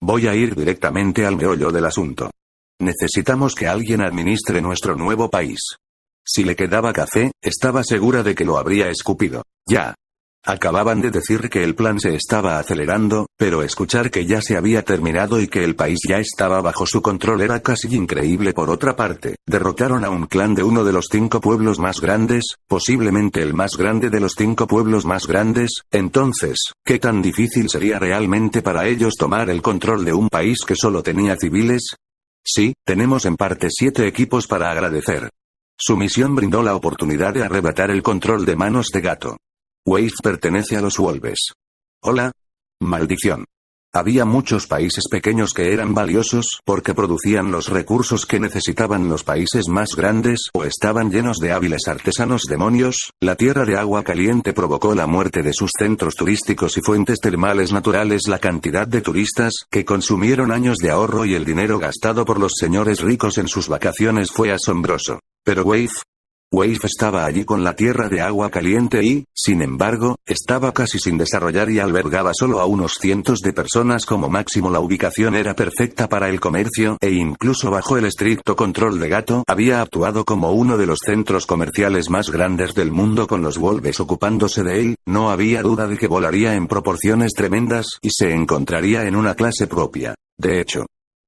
Voy a ir directamente al meollo del asunto. Necesitamos que alguien administre nuestro nuevo país. Si le quedaba café, estaba segura de que lo habría escupido. Ya. Acababan de decir que el plan se estaba acelerando, pero escuchar que ya se había terminado y que el país ya estaba bajo su control era casi increíble. Por otra parte, derrotaron a un clan de uno de los 5 pueblos más grandes, posiblemente el más grande de los 5 pueblos más grandes. Entonces, ¿qué tan difícil sería realmente para ellos tomar el control de un país que solo tenía civiles? Sí, tenemos en parte 7 equipos para agradecer. Su misión brindó la oportunidad de arrebatar el control de manos de gato. Wave pertenece a los Wolves. Hola. Maldición. Había muchos países pequeños que eran valiosos porque producían los recursos que necesitaban los países más grandes o estaban llenos de hábiles artesanos demonios. La tierra de agua caliente provocó la muerte de sus centros turísticos y fuentes termales naturales. La cantidad de turistas que consumieron años de ahorro y el dinero gastado por los señores ricos en sus vacaciones fue asombroso. Pero Wave estaba allí con la tierra de agua caliente y, sin embargo, estaba casi sin desarrollar y albergaba solo a unos cientos de personas como máximo. La ubicación era perfecta para el comercio e incluso bajo el estricto control de Gato había actuado como uno de los centros comerciales más grandes del mundo con los Wolves ocupándose de él. No había duda de que volaría en proporciones tremendas y se encontraría en una clase propia. De hecho,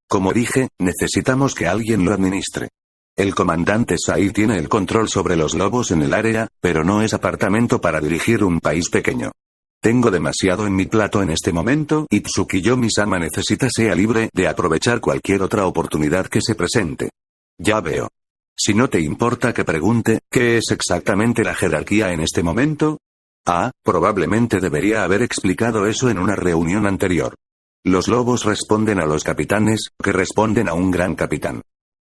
como dije, necesitamos que alguien lo administre. El comandante Sai tiene el control sobre los lobos en el área, pero no es apartamento para dirigir un país pequeño. Tengo demasiado en mi plato en este momento y Tsukiyomi-sama necesita sea libre de aprovechar cualquier otra oportunidad que se presente. Ya veo. Si no te importa que pregunte, ¿qué es exactamente la jerarquía en este momento? Probablemente debería haber explicado eso en una reunión anterior. Los lobos responden a los capitanes, que responden a un gran capitán.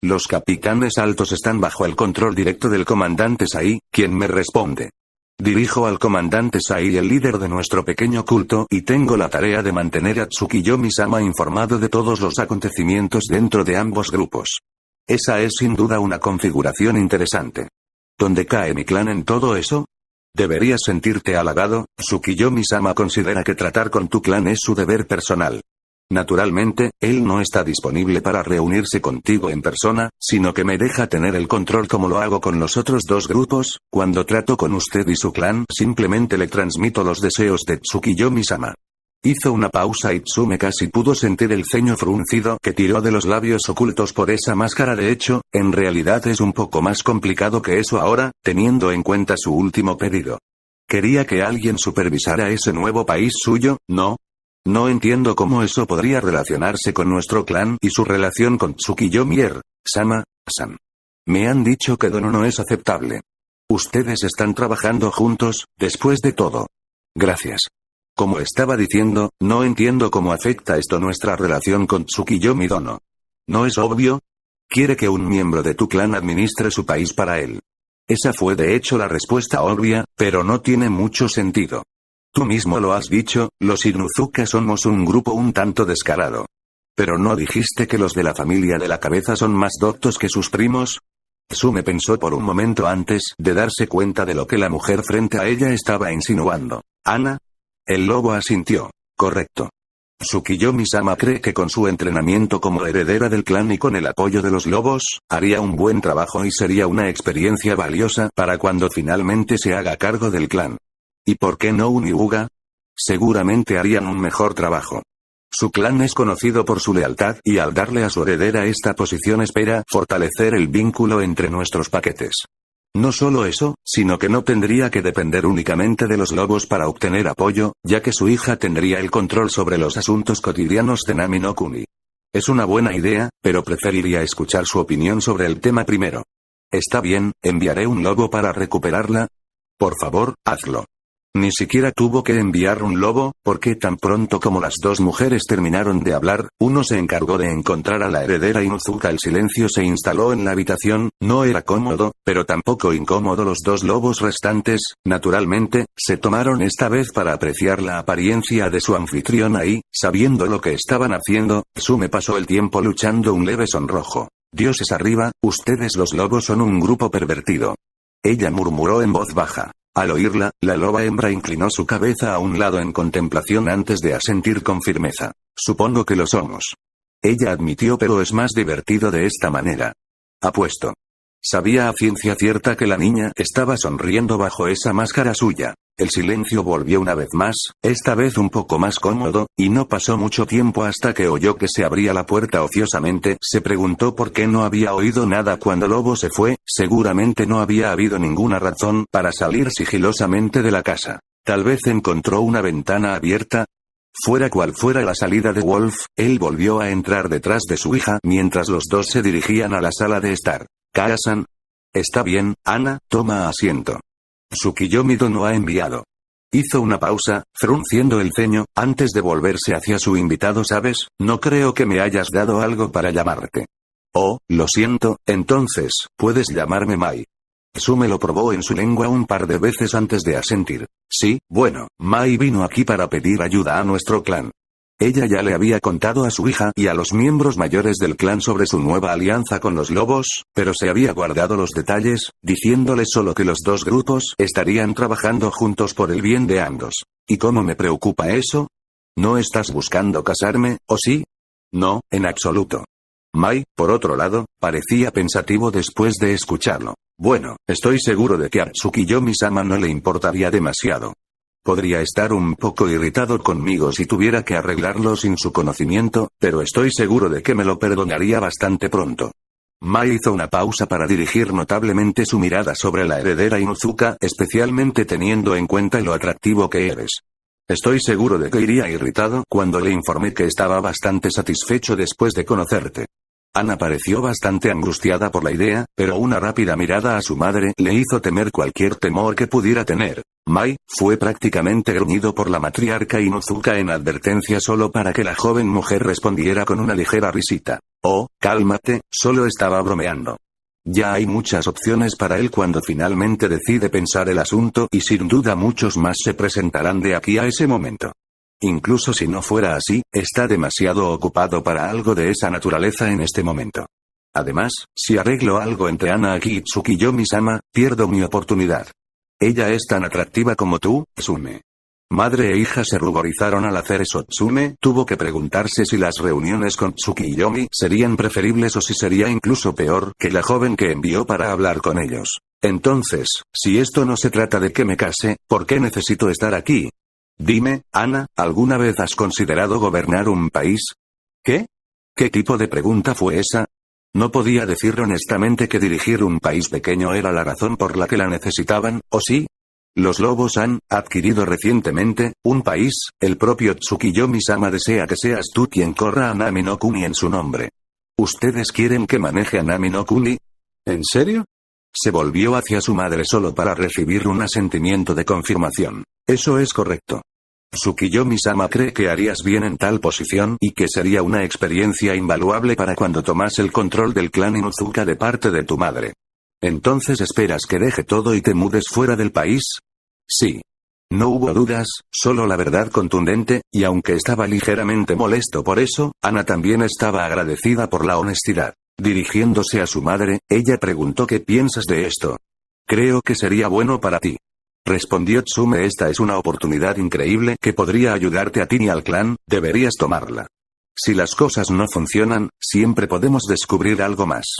Los capitanes altos están bajo el control directo del comandante Sai, quien me responde. Dirijo al comandante Sai, el líder de nuestro pequeño culto, y tengo la tarea de mantener a Tsukiyomi-sama informado de todos los acontecimientos dentro de ambos grupos. Esa es sin duda una configuración interesante. ¿Dónde cae mi clan en todo eso? Deberías sentirte halagado. Tsukiyomi-sama considera que tratar con tu clan es su deber personal. Naturalmente, él no está disponible para reunirse contigo en persona, sino que me deja tener el control como lo hago con los otros 2 grupos. Cuando trato con usted y su clan, simplemente le transmito los deseos de Tsukiyomi-sama. Hizo una pausa y Tsume casi pudo sentir el ceño fruncido que tiró de los labios ocultos por esa máscara. De hecho, en realidad es un poco más complicado que eso ahora, teniendo en cuenta su último pedido. Quería que alguien supervisara ese nuevo país suyo, ¿no? No entiendo cómo eso podría relacionarse con nuestro clan y su relación con Tsukiyomi-sama-san. Me han dicho que Dono no es aceptable. Ustedes están trabajando juntos, después de todo. Gracias. Como estaba diciendo, no entiendo cómo afecta esto nuestra relación con Tsukiyomi-dono. ¿No es obvio? Quiere que un miembro de tu clan administre su país para él. Esa fue de hecho la respuesta obvia, pero no tiene mucho sentido. Tú mismo lo has dicho, los Inuzuka somos un grupo un tanto descarado. ¿Pero no dijiste que los de la familia de la cabeza son más doctos que sus primos? Tsume pensó por un momento antes de darse cuenta de lo que la mujer frente a ella estaba insinuando. ¿Ana? El lobo asintió. Correcto. Tsukiyomi-sama cree que con su entrenamiento como heredera del clan y con el apoyo de los lobos, haría un buen trabajo y sería una experiencia valiosa para cuando finalmente se haga cargo del clan. ¿Y por qué no un Hyuga? Seguramente harían un mejor trabajo. Su clan es conocido por su lealtad y al darle a su heredera esta posición espera fortalecer el vínculo entre nuestros paquetes. No solo eso, sino que no tendría que depender únicamente de los lobos para obtener apoyo, ya que su hija tendría el control sobre los asuntos cotidianos de Nami no Kuni. Es una buena idea, pero preferiría escuchar su opinión sobre el tema primero. Está bien, enviaré un lobo para recuperarla. Por favor, hazlo. Ni siquiera tuvo que enviar un lobo, porque tan pronto como las dos mujeres terminaron de hablar, uno se encargó de encontrar a la heredera Inuzuka. El silencio se instaló en la habitación, no era cómodo, pero tampoco incómodo. Los dos lobos restantes, naturalmente, se tomaron esta vez para apreciar la apariencia de su anfitriona y, sabiendo lo que estaban haciendo, Tsume pasó el tiempo luchando un leve sonrojo. Dioses arriba, ustedes los lobos son un grupo pervertido. Ella murmuró en voz baja. Al oírla, la loba hembra inclinó su cabeza a un lado en contemplación antes de asentir con firmeza. Supongo que lo somos. Ella admitió, pero es más divertido de esta manera. Apuesto. Sabía a ciencia cierta que la niña estaba sonriendo bajo esa máscara suya. El silencio volvió una vez más, esta vez un poco más cómodo, y no pasó mucho tiempo hasta que oyó que se abría la puerta ociosamente. Se preguntó por qué no había oído nada cuando Lobo se fue. Seguramente no había habido ninguna razón para salir sigilosamente de la casa. Tal vez encontró una ventana abierta. Fuera cual fuera la salida de Wolf, él volvió a entrar detrás de su hija mientras los dos se dirigían a la sala de estar. Kara-san. Está bien, Ana, toma asiento. Tsukiyomi-do no ha enviado. Hizo una pausa, frunciendo el ceño, antes de volverse hacia su invitado. ¿Sabes? No creo que me hayas dado algo para llamarte. Oh, lo siento, entonces, puedes llamarme Mai. Tsume lo probó en su lengua un par de veces antes de asentir. Sí, bueno, Mai vino aquí para pedir ayuda a nuestro clan. Ella ya le había contado a su hija y a los miembros mayores del clan sobre su nueva alianza con los lobos, pero se había guardado los detalles, diciéndoles solo que los dos grupos estarían trabajando juntos por el bien de ambos. ¿Y cómo me preocupa eso? ¿No estás buscando casarme, o sí? No, en absoluto. Mai, por otro lado, parecía pensativo después de escucharlo. Bueno, estoy seguro de que a Tsukiyomi-sama no le importaría demasiado. Podría estar un poco irritado conmigo si tuviera que arreglarlo sin su conocimiento, pero estoy seguro de que me lo perdonaría bastante pronto. Mai hizo una pausa para dirigir notablemente su mirada sobre la heredera Inuzuka, especialmente teniendo en cuenta lo atractivo que eres. Estoy seguro de que iría irritado cuando le informé que estaba bastante satisfecho después de conocerte. Ana pareció bastante angustiada por la idea, pero una rápida mirada a su madre le hizo temer cualquier temor que pudiera tener. Mai fue prácticamente gruñido por la matriarca Inuzuka en advertencia solo para que la joven mujer respondiera con una ligera risita. Oh, cálmate, solo estaba bromeando. Ya hay muchas opciones para él cuando finalmente decide pensar el asunto y sin duda muchos más se presentarán de aquí a ese momento. Incluso si no fuera así, está demasiado ocupado para algo de esa naturaleza en este momento. Además, si arreglo algo entre Ana aquí y Tsukiyomi-sama, pierdo mi oportunidad. Ella es tan atractiva como tú, Tsume. Madre e hija se ruborizaron al hacer eso. Tsume tuvo que preguntarse si las reuniones con Tsukiyomi serían preferibles o si sería incluso peor que la joven que envió para hablar con ellos. Entonces, si esto no se trata de que me case, ¿por qué necesito estar aquí? Dime, Ana, ¿alguna vez has considerado gobernar un país? ¿Qué? ¿Qué tipo de pregunta fue esa? No podía decir honestamente que dirigir un país pequeño era la razón por la que la necesitaban, ¿o sí? Los lobos han adquirido recientemente un país. El propio Tsukiyomi-sama desea que seas tú quien corra a Nami no Kuni en su nombre. ¿Ustedes quieren que maneje a Nami no Kuni? ¿En serio? Se volvió hacia su madre solo para recibir un asentimiento de confirmación. Eso es correcto. Tsukiyomi-sama cree que harías bien en tal posición y que sería una experiencia invaluable para cuando tomas el control del clan Inuzuka de parte de tu madre. ¿Entonces esperas que deje todo y te mudes fuera del país? Sí. No hubo dudas, solo la verdad contundente, y aunque estaba ligeramente molesto por eso, Ana también estaba agradecida por la honestidad. Dirigiéndose a su madre, ella preguntó ¿qué piensas de esto? Creo que sería bueno para ti. Respondió Tsume, esta es una oportunidad increíble que podría ayudarte a ti y al clan, deberías tomarla. Si las cosas no funcionan, siempre podemos descubrir algo más.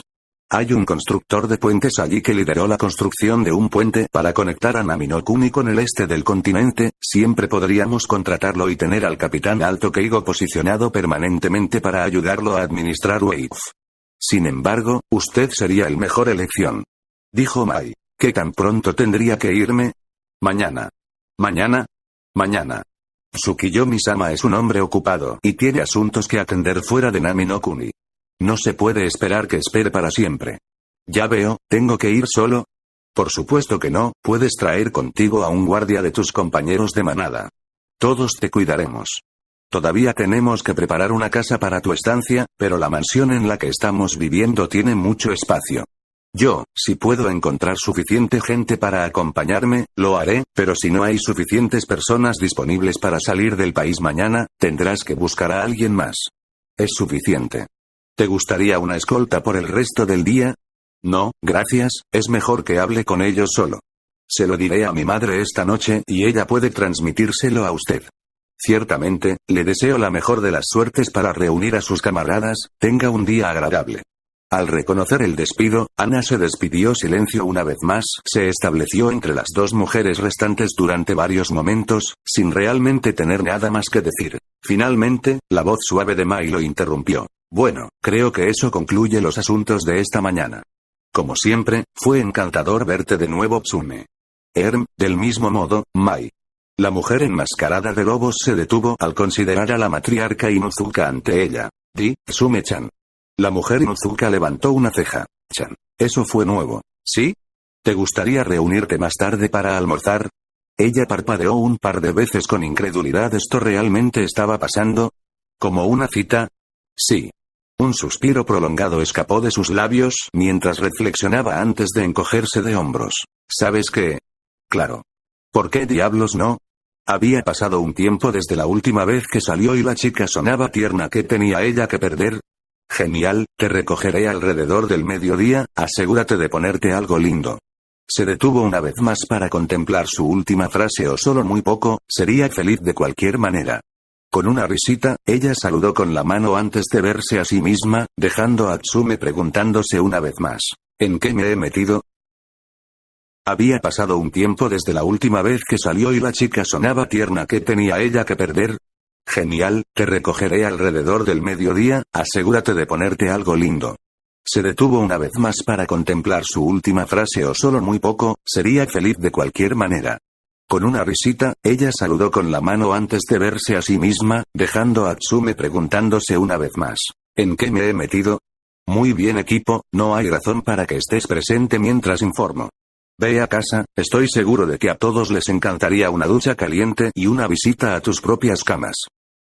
Hay un constructor de puentes allí que lideró la construcción de un puente para conectar a Nami no Kuni con el este del continente, siempre podríamos contratarlo y tener al capitán Alto Keigo posicionado permanentemente para ayudarlo a administrar Wave. Sin embargo, usted sería el mejor elección. Dijo Mai. ¿Qué tan pronto tendría que irme? Mañana. ¿Mañana? Mañana. Tsukiyomi-sama es un hombre ocupado y tiene asuntos que atender fuera de Nami no Kuni. No se puede esperar que espere para siempre. Ya veo, ¿tengo que ir solo? Por supuesto que no, puedes traer contigo a un guardia de tus compañeros de manada. Todos te cuidaremos. Todavía tenemos que preparar una casa para tu estancia, pero la mansión en la que estamos viviendo tiene mucho espacio. Yo, si puedo encontrar suficiente gente para acompañarme, lo haré, pero si no hay suficientes personas disponibles para salir del país mañana, tendrás que buscar a alguien más. Es suficiente. ¿Te gustaría una escolta por el resto del día? No, gracias, es mejor que hable con ellos solo. Se lo diré a mi madre esta noche y ella puede transmitírselo a usted. Ciertamente, le deseo la mejor de las suertes para reunir a sus camaradas, tenga un día agradable. Al reconocer el despido, Ana se despidió silencio una vez más, se estableció entre las dos mujeres restantes durante varios momentos, sin realmente tener nada más que decir. Finalmente, la voz suave de Mai lo interrumpió. Bueno, creo que eso concluye los asuntos de esta mañana. Como siempre, fue encantador verte de nuevo, Tsume. Del mismo modo, Mai. La mujer enmascarada de lobos se detuvo al considerar a la matriarca Inuzuka ante ella. Tsume-chan. La mujer Inuzuka levantó una ceja. Chan. Eso fue nuevo. ¿Sí? ¿Te gustaría reunirte más tarde para almorzar? Ella parpadeó un par de veces con incredulidad. ¿Esto realmente estaba pasando? ¿Como una cita? Sí. Un suspiro prolongado escapó de sus labios mientras reflexionaba antes de encogerse de hombros. ¿Sabes qué? Claro. ¿Por qué diablos no? Había pasado un tiempo desde la última vez que salió y la chica sonaba tierna. ¿Qué tenía ella que perder? Genial, te recogeré alrededor del mediodía, asegúrate de ponerte algo lindo. Se detuvo una vez más para contemplar su última frase. O solo muy poco, sería feliz de cualquier manera. Con una risita, ella saludó con la mano antes de verse a sí misma, dejando a Tsume preguntándose una vez más. ¿En qué me he metido? Había pasado un tiempo desde la última vez que salió y la chica sonaba tierna. ¿Qué tenía ella que perder? Genial, te recogeré alrededor del mediodía, asegúrate de ponerte algo lindo. Se detuvo una vez más para contemplar su última frase. O solo muy poco, sería feliz de cualquier manera. Con una risita, ella saludó con la mano antes de verse a sí misma, dejando a Tsume preguntándose una vez más. ¿En qué me he metido? Muy bien, equipo, no hay razón para que estés presente mientras informo. Ve a casa, estoy seguro de que a todos les encantaría una ducha caliente y una visita a tus propias camas.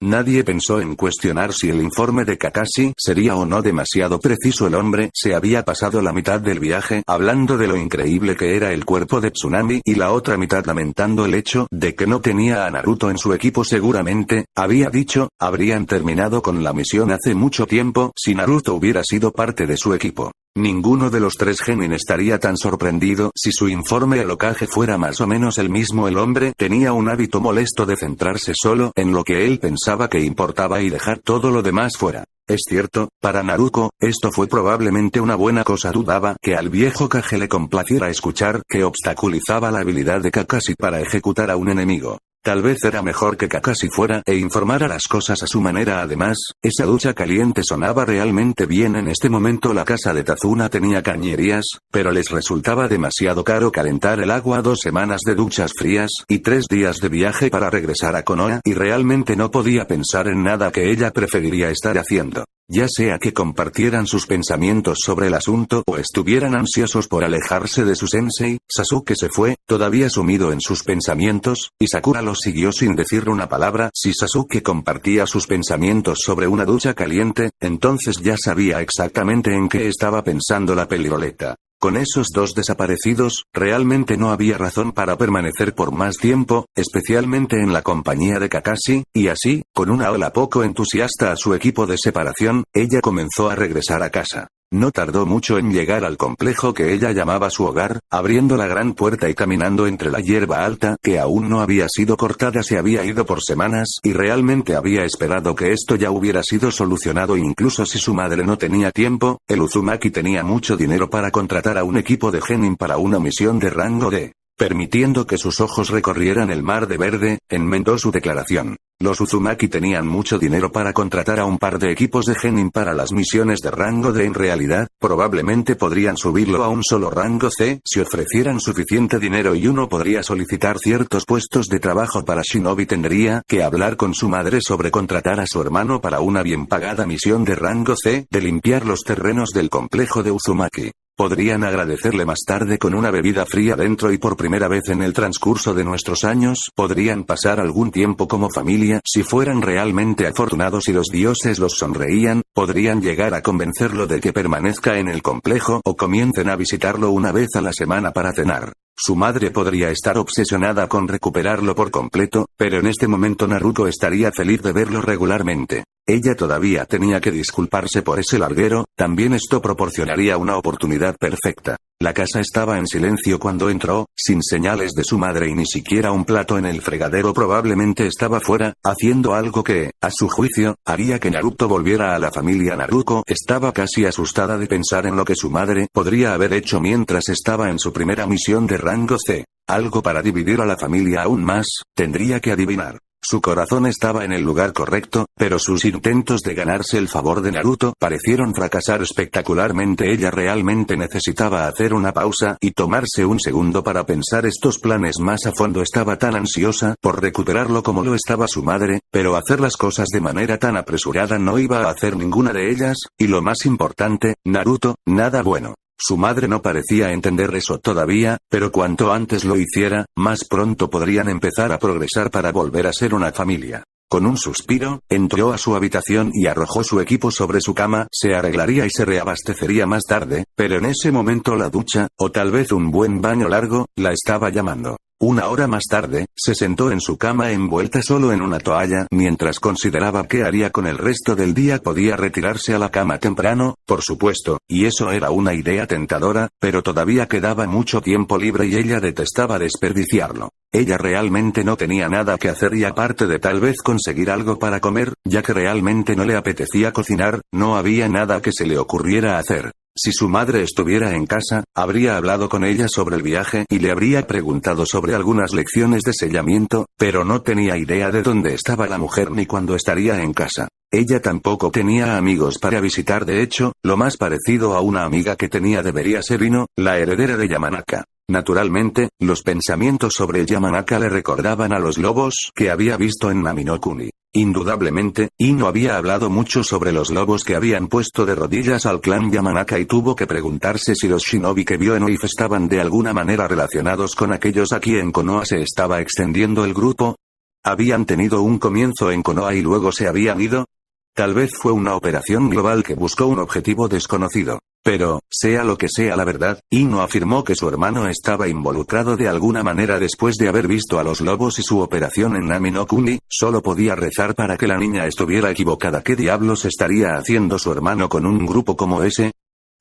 Nadie pensó en cuestionar si el informe de Kakashi sería o no demasiado preciso. El hombre se había pasado la mitad del viaje hablando de lo increíble que era el cuerpo de Tsunami y la otra mitad lamentando el hecho de que no tenía a Naruto en su equipo. Seguramente, había dicho, habrían terminado con la misión hace mucho tiempo si Naruto hubiera sido parte de su equipo. Ninguno de los tres genin estaría tan sorprendido si su informe el Hokage fuera más o menos el mismo. El hombre tenía un hábito molesto de centrarse solo en lo que él pensaba que importaba y dejar todo lo demás fuera. Es cierto, para Naruto, esto fue probablemente una buena cosa. Dudaba que al viejo Hokage le complaciera escuchar que obstaculizaba la habilidad de Kakashi para ejecutar a un enemigo. Tal vez era mejor que Kakashi fuera e informara las cosas a su manera. Además, esa ducha caliente sonaba realmente bien. En este momento la casa de Tazuna tenía cañerías, pero les resultaba demasiado caro calentar el agua. 2 semanas de duchas frías y 3 días de viaje para regresar a Konoha, y realmente no podía pensar en nada que ella preferiría estar haciendo. Ya sea que compartieran sus pensamientos sobre el asunto o estuvieran ansiosos por alejarse de su sensei, Sasuke se fue, todavía sumido en sus pensamientos, y Sakura lo siguió sin decir una palabra. Si Sasuke compartía sus pensamientos sobre una ducha caliente, entonces ya sabía exactamente en qué estaba pensando la peliroleta. Con esos dos desaparecidos, realmente no había razón para permanecer por más tiempo, especialmente en la compañía de Kakashi, y así, con una ola poco entusiasta a su equipo de separación, ella comenzó a regresar a casa. No tardó mucho en llegar al complejo que ella llamaba su hogar, abriendo la gran puerta y caminando entre la hierba alta que aún no había sido cortada. Se había ido por semanas y realmente había esperado que esto ya hubiera sido solucionado incluso si su madre no tenía tiempo. El Uzumaki tenía mucho dinero para contratar a un equipo de genin para una misión de rango D. Permitiendo que sus ojos recorrieran el mar de verde, enmendó su declaración. Los Uzumaki tenían mucho dinero para contratar a un par de equipos de genin para las misiones de rango D. En realidad, probablemente podrían subirlo a un solo rango C si ofrecieran suficiente dinero y uno podría solicitar ciertos puestos de trabajo para Shinobi. Tendría que hablar con su madre sobre contratar a su hermano para una bien pagada misión de rango C de limpiar los terrenos del complejo de Uzumaki. Podrían agradecerle más tarde con una bebida fría dentro y por primera vez en el transcurso de nuestros años podrían pasar algún tiempo como familia. Si fueran realmente afortunados y los dioses los sonreían, podrían llegar a convencerlo de que permanezca en el complejo o comiencen a visitarlo una vez a la semana para cenar. Su madre podría estar obsesionada con recuperarlo por completo, pero en este momento Naruto estaría feliz de verlo regularmente. Ella todavía tenía que disculparse por ese larguero, también esto proporcionaría una oportunidad perfecta. La casa estaba en silencio cuando entró, sin señales de su madre y ni siquiera un plato en el fregadero. Probablemente estaba fuera, haciendo algo que, a su juicio, haría que Naruto volviera a la familia. Naruto estaba casi asustada de pensar en lo que su madre podría haber hecho mientras estaba en su primera misión de rango C. Algo para dividir a la familia aún más, tendría que adivinar. Su corazón estaba en el lugar correcto, pero sus intentos de ganarse el favor de Naruto parecieron fracasar espectacularmente. Ella realmente necesitaba hacer una pausa y tomarse un segundo para pensar estos planes más a fondo. Estaba tan ansiosa por recuperarlo como lo estaba su madre, pero hacer las cosas de manera tan apresurada no iba a hacer ninguna de ellas, y lo más importante, Naruto, nada bueno. Su madre no parecía entender eso todavía, pero cuanto antes lo hiciera, más pronto podrían empezar a progresar para volver a ser una familia. Con un suspiro, entró a su habitación y arrojó su equipo sobre su cama. Se arreglaría y se reabastecería más tarde, pero en ese momento la ducha, o tal vez un buen baño largo, la estaba llamando. Una hora más tarde, se sentó en su cama envuelta solo en una toalla mientras consideraba qué haría con el resto del día. Podía retirarse a la cama temprano, por supuesto, y eso era una idea tentadora, pero todavía quedaba mucho tiempo libre y ella detestaba desperdiciarlo. Ella realmente no tenía nada que hacer y aparte de tal vez conseguir algo para comer, ya que realmente no le apetecía cocinar, no había nada que se le ocurriera hacer. Si su madre estuviera en casa, habría hablado con ella sobre el viaje y le habría preguntado sobre algunas lecciones de sellamiento, pero no tenía idea de dónde estaba la mujer ni cuándo estaría en casa. Ella tampoco tenía amigos para visitar. De hecho, lo más parecido a una amiga que tenía debería ser Ino, la heredera de Yamanaka. Naturalmente, los pensamientos sobre Yamanaka le recordaban a los lobos que había visto en Nami no Kuni. Indudablemente, Ino había hablado mucho sobre los lobos que habían puesto de rodillas al clan Yamanaka y tuvo que preguntarse si los shinobi que vio en Oif estaban de alguna manera relacionados con aquellos a quien Konoha se estaba extendiendo el grupo. ¿Habían tenido un comienzo en Konoha y luego se habían ido? Tal vez fue una operación global que buscó un objetivo desconocido. Pero, sea lo que sea la verdad, Ino afirmó que su hermano estaba involucrado de alguna manera después de haber visto a los lobos y su operación en Nami no Kuni. Solo podía rezar para que la niña estuviera equivocada. ¿Qué diablos estaría haciendo su hermano con un grupo como ese?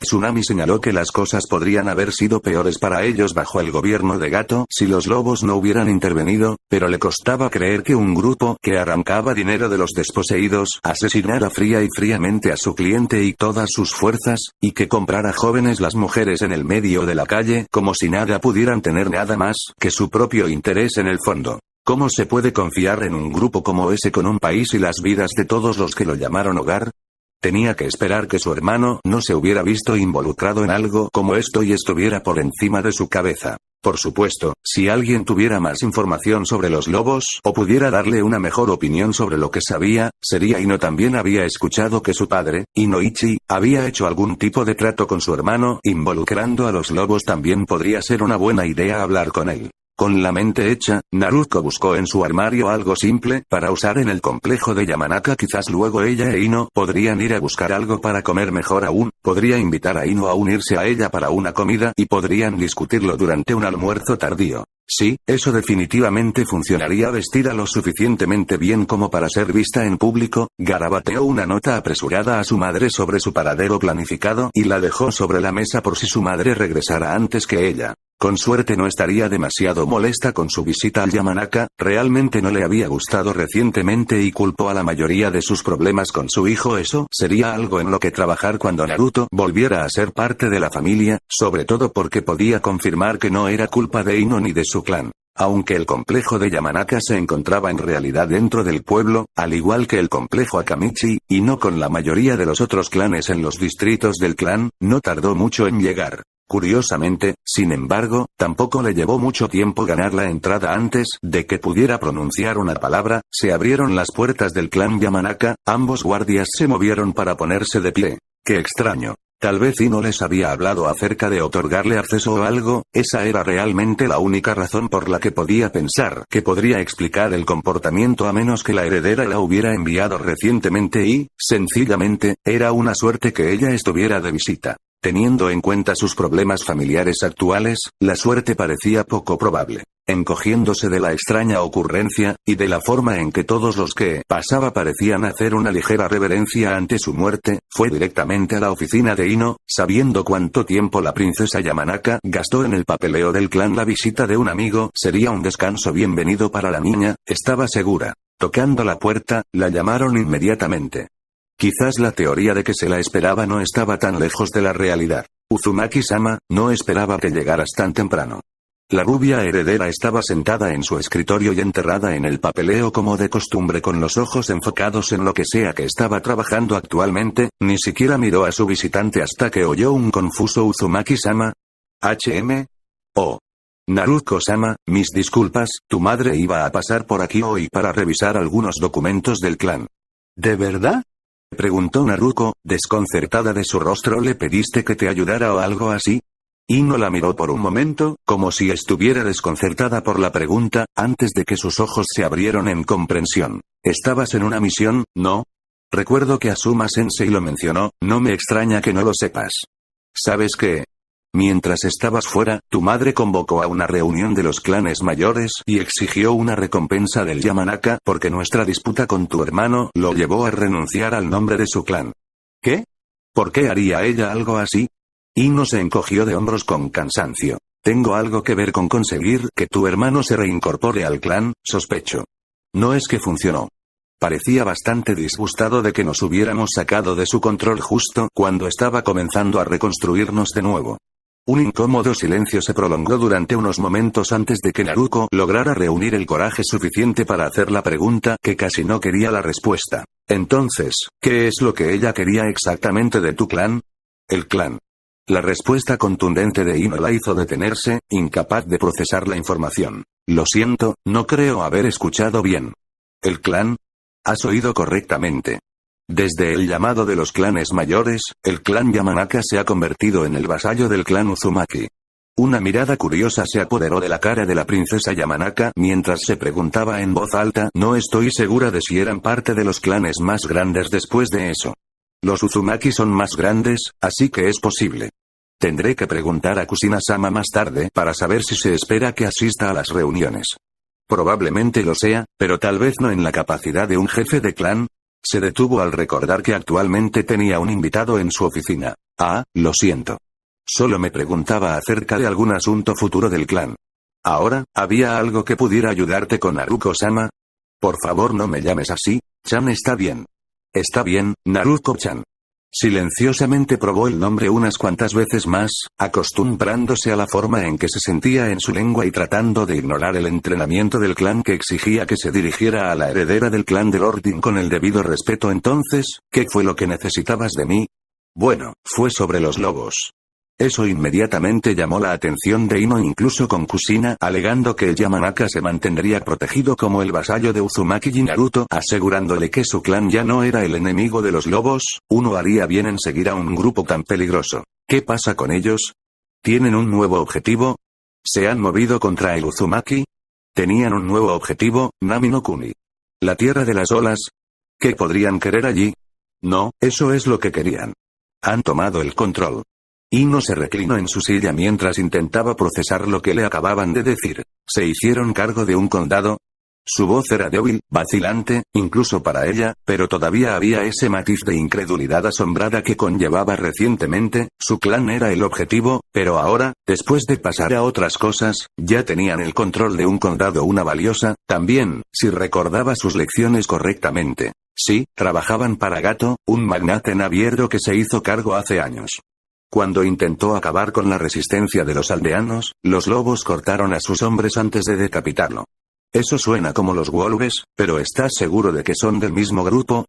Tsunami señaló que las cosas podrían haber sido peores para ellos bajo el gobierno de Gato si los lobos no hubieran intervenido, pero le costaba creer que un grupo que arrancaba dinero de los desposeídos asesinara fría y fríamente a su cliente y todas sus fuerzas, y que comprara jóvenes las mujeres en el medio de la calle como si nada pudieran tener nada más que su propio interés en el fondo. ¿Cómo se puede confiar en un grupo como ese con un país y las vidas de todos los que lo llamaron hogar? Tenía que esperar que su hermano no se hubiera visto involucrado en algo como esto y estuviera por encima de su cabeza. Por supuesto, si alguien tuviera más información sobre los lobos o pudiera darle una mejor opinión sobre lo que sabía, sería Ino. También había escuchado que su padre, Inoichi, había hecho algún tipo de trato con su hermano involucrando a los lobos. También podría ser una buena idea hablar con él. Con la mente hecha, Naruto buscó en su armario algo simple para usar en el complejo de Yamanaka. Quizás luego ella e Ino podrían ir a buscar algo para comer. Mejor aún, podría invitar a Ino a unirse a ella para una comida y podrían discutirlo durante un almuerzo tardío. Sí, eso definitivamente funcionaría. Vestida lo suficientemente bien como para ser vista en público, garabateó una nota apresurada a su madre sobre su paradero planificado y la dejó sobre la mesa por si su madre regresara antes que ella. Con suerte no estaría demasiado molesta con su visita al Yamanaka. Realmente no le había gustado recientemente y culpó a la mayoría de sus problemas con su hijo. Eso sería algo en lo que trabajar cuando Naruto volviera a ser parte de la familia, sobre todo porque podía confirmar que no era culpa de Ino ni de su clan. Aunque el complejo de Yamanaka se encontraba en realidad dentro del pueblo, al igual que el complejo Akamichi, y no con la mayoría de los otros clanes en los distritos del clan, no tardó mucho en llegar. Curiosamente, sin embargo, tampoco le llevó mucho tiempo ganar la entrada. Antes de que pudiera pronunciar una palabra, se abrieron las puertas del clan Yamanaka, ambos guardias se movieron para ponerse de pie. ¡Qué extraño! Tal vez Ino les había hablado acerca de otorgarle acceso o algo. Esa era realmente la única razón por la que podía pensar que podría explicar el comportamiento, a menos que la heredera la hubiera enviado recientemente y, sencillamente, era una suerte que ella estuviera de visita. Teniendo en cuenta sus problemas familiares actuales, la suerte parecía poco probable. Encogiéndose de la extraña ocurrencia, y de la forma en que todos los que pasaba parecían hacer una ligera reverencia ante su muerte, fue directamente a la oficina de Ino, sabiendo cuánto tiempo la princesa Yamanaka gastó en el papeleo del clan. La visita de un amigo sería un descanso bienvenido para la niña, estaba segura. Tocando la puerta, la llamaron inmediatamente. Quizás la teoría de que se la esperaba no estaba tan lejos de la realidad. Uzumaki-sama, no esperaba que llegaras tan temprano. La rubia heredera estaba sentada en su escritorio y enterrada en el papeleo como de costumbre, con los ojos enfocados en lo que sea que estaba trabajando actualmente. Ni siquiera miró a su visitante hasta que oyó un confuso Uzumaki-sama. Oh. Naruto-sama, mis disculpas, tu madre iba a pasar por aquí hoy para revisar algunos documentos del clan. ¿De verdad?, preguntó Naruto, desconcertada de su rostro. ¿Le pediste que te ayudara o algo así? Ino la miró por un momento, como si estuviera desconcertada por la pregunta, antes de que sus ojos se abrieron en comprensión. ¿Estabas en una misión, no? Recuerdo que Asuma-sensei lo mencionó, no me extraña que no lo sepas. ¿Sabes qué? Mientras estabas fuera, tu madre convocó a una reunión de los clanes mayores y exigió una recompensa del Yamanaka porque nuestra disputa con tu hermano lo llevó a renunciar al nombre de su clan. ¿Qué? ¿Por qué haría ella algo así? Ino se encogió de hombros con cansancio. ¿Tengo algo que ver con conseguir que tu hermano se reincorpore al clan? Sospecho. No es que funcionó. Parecía bastante disgustado de que nos hubiéramos sacado de su control justo cuando estaba comenzando a reconstruirnos de nuevo. Un incómodo silencio se prolongó durante unos momentos antes de que Naruto lograra reunir el coraje suficiente para hacer la pregunta que casi no quería la respuesta. Entonces, ¿qué es lo que ella quería exactamente de tu clan? El clan. La respuesta contundente de Ino la hizo detenerse, incapaz de procesar la información. Lo siento, no creo haber escuchado bien. ¿El clan? Has oído correctamente. Desde el llamado de los clanes mayores, el clan Yamanaka se ha convertido en el vasallo del clan Uzumaki. Una mirada curiosa se apoderó de la cara de la princesa Yamanaka mientras se preguntaba en voz alta, no estoy segura de si eran parte de los clanes más grandes después de eso. Los Uzumaki son más grandes, así que es posible. Tendré que preguntar a Kushina-sama más tarde para saber si se espera que asista a las reuniones. Probablemente lo sea, pero tal vez no en la capacidad de un jefe de clan. Se detuvo al recordar que actualmente tenía un invitado en su oficina. Ah, lo siento. Solo me preguntaba acerca de algún asunto futuro del clan. Ahora, ¿había algo que pudiera ayudarte con Naruto-sama? Por favor, no me llames así. Chan está bien. Está bien, Naruto-chan. Silenciosamente probó el nombre unas cuantas veces más, acostumbrándose a la forma en que se sentía en su lengua y tratando de ignorar el entrenamiento del clan que exigía que se dirigiera a la heredera del clan de Lording con el debido respeto. Entonces, ¿qué fue lo que necesitabas de mí? Bueno, fue sobre los lobos. Eso inmediatamente llamó la atención de Ino, incluso con Kushina, alegando que el Yamanaka se mantendría protegido como el vasallo de Uzumaki y Naruto, asegurándole que su clan ya no era el enemigo de los lobos. Uno haría bien en seguir a un grupo tan peligroso. ¿Qué pasa con ellos? ¿Tienen un nuevo objetivo? ¿Se han movido contra el Uzumaki? Tenían un nuevo objetivo, Nami no Kuni. ¿La tierra de las olas? ¿Qué podrían querer allí? No, eso es lo que querían. Han tomado el control. Ino se reclinó en su silla mientras intentaba procesar lo que le acababan de decir. ¿Se hicieron cargo de un condado? Su voz era débil, vacilante, incluso para ella, pero todavía había ese matiz de incredulidad asombrada que conllevaba recientemente. Su clan era el objetivo, pero ahora, después de pasar a otras cosas, ya tenían el control de un condado, una valiosa, también, si recordaba sus lecciones correctamente. Sí, trabajaban para Gato, un magnate naviero que se hizo cargo hace años. Cuando intentó acabar con la resistencia de los aldeanos, los lobos cortaron a sus hombres antes de decapitarlo. Eso suena como los Wolves, pero ¿estás seguro de que son del mismo grupo?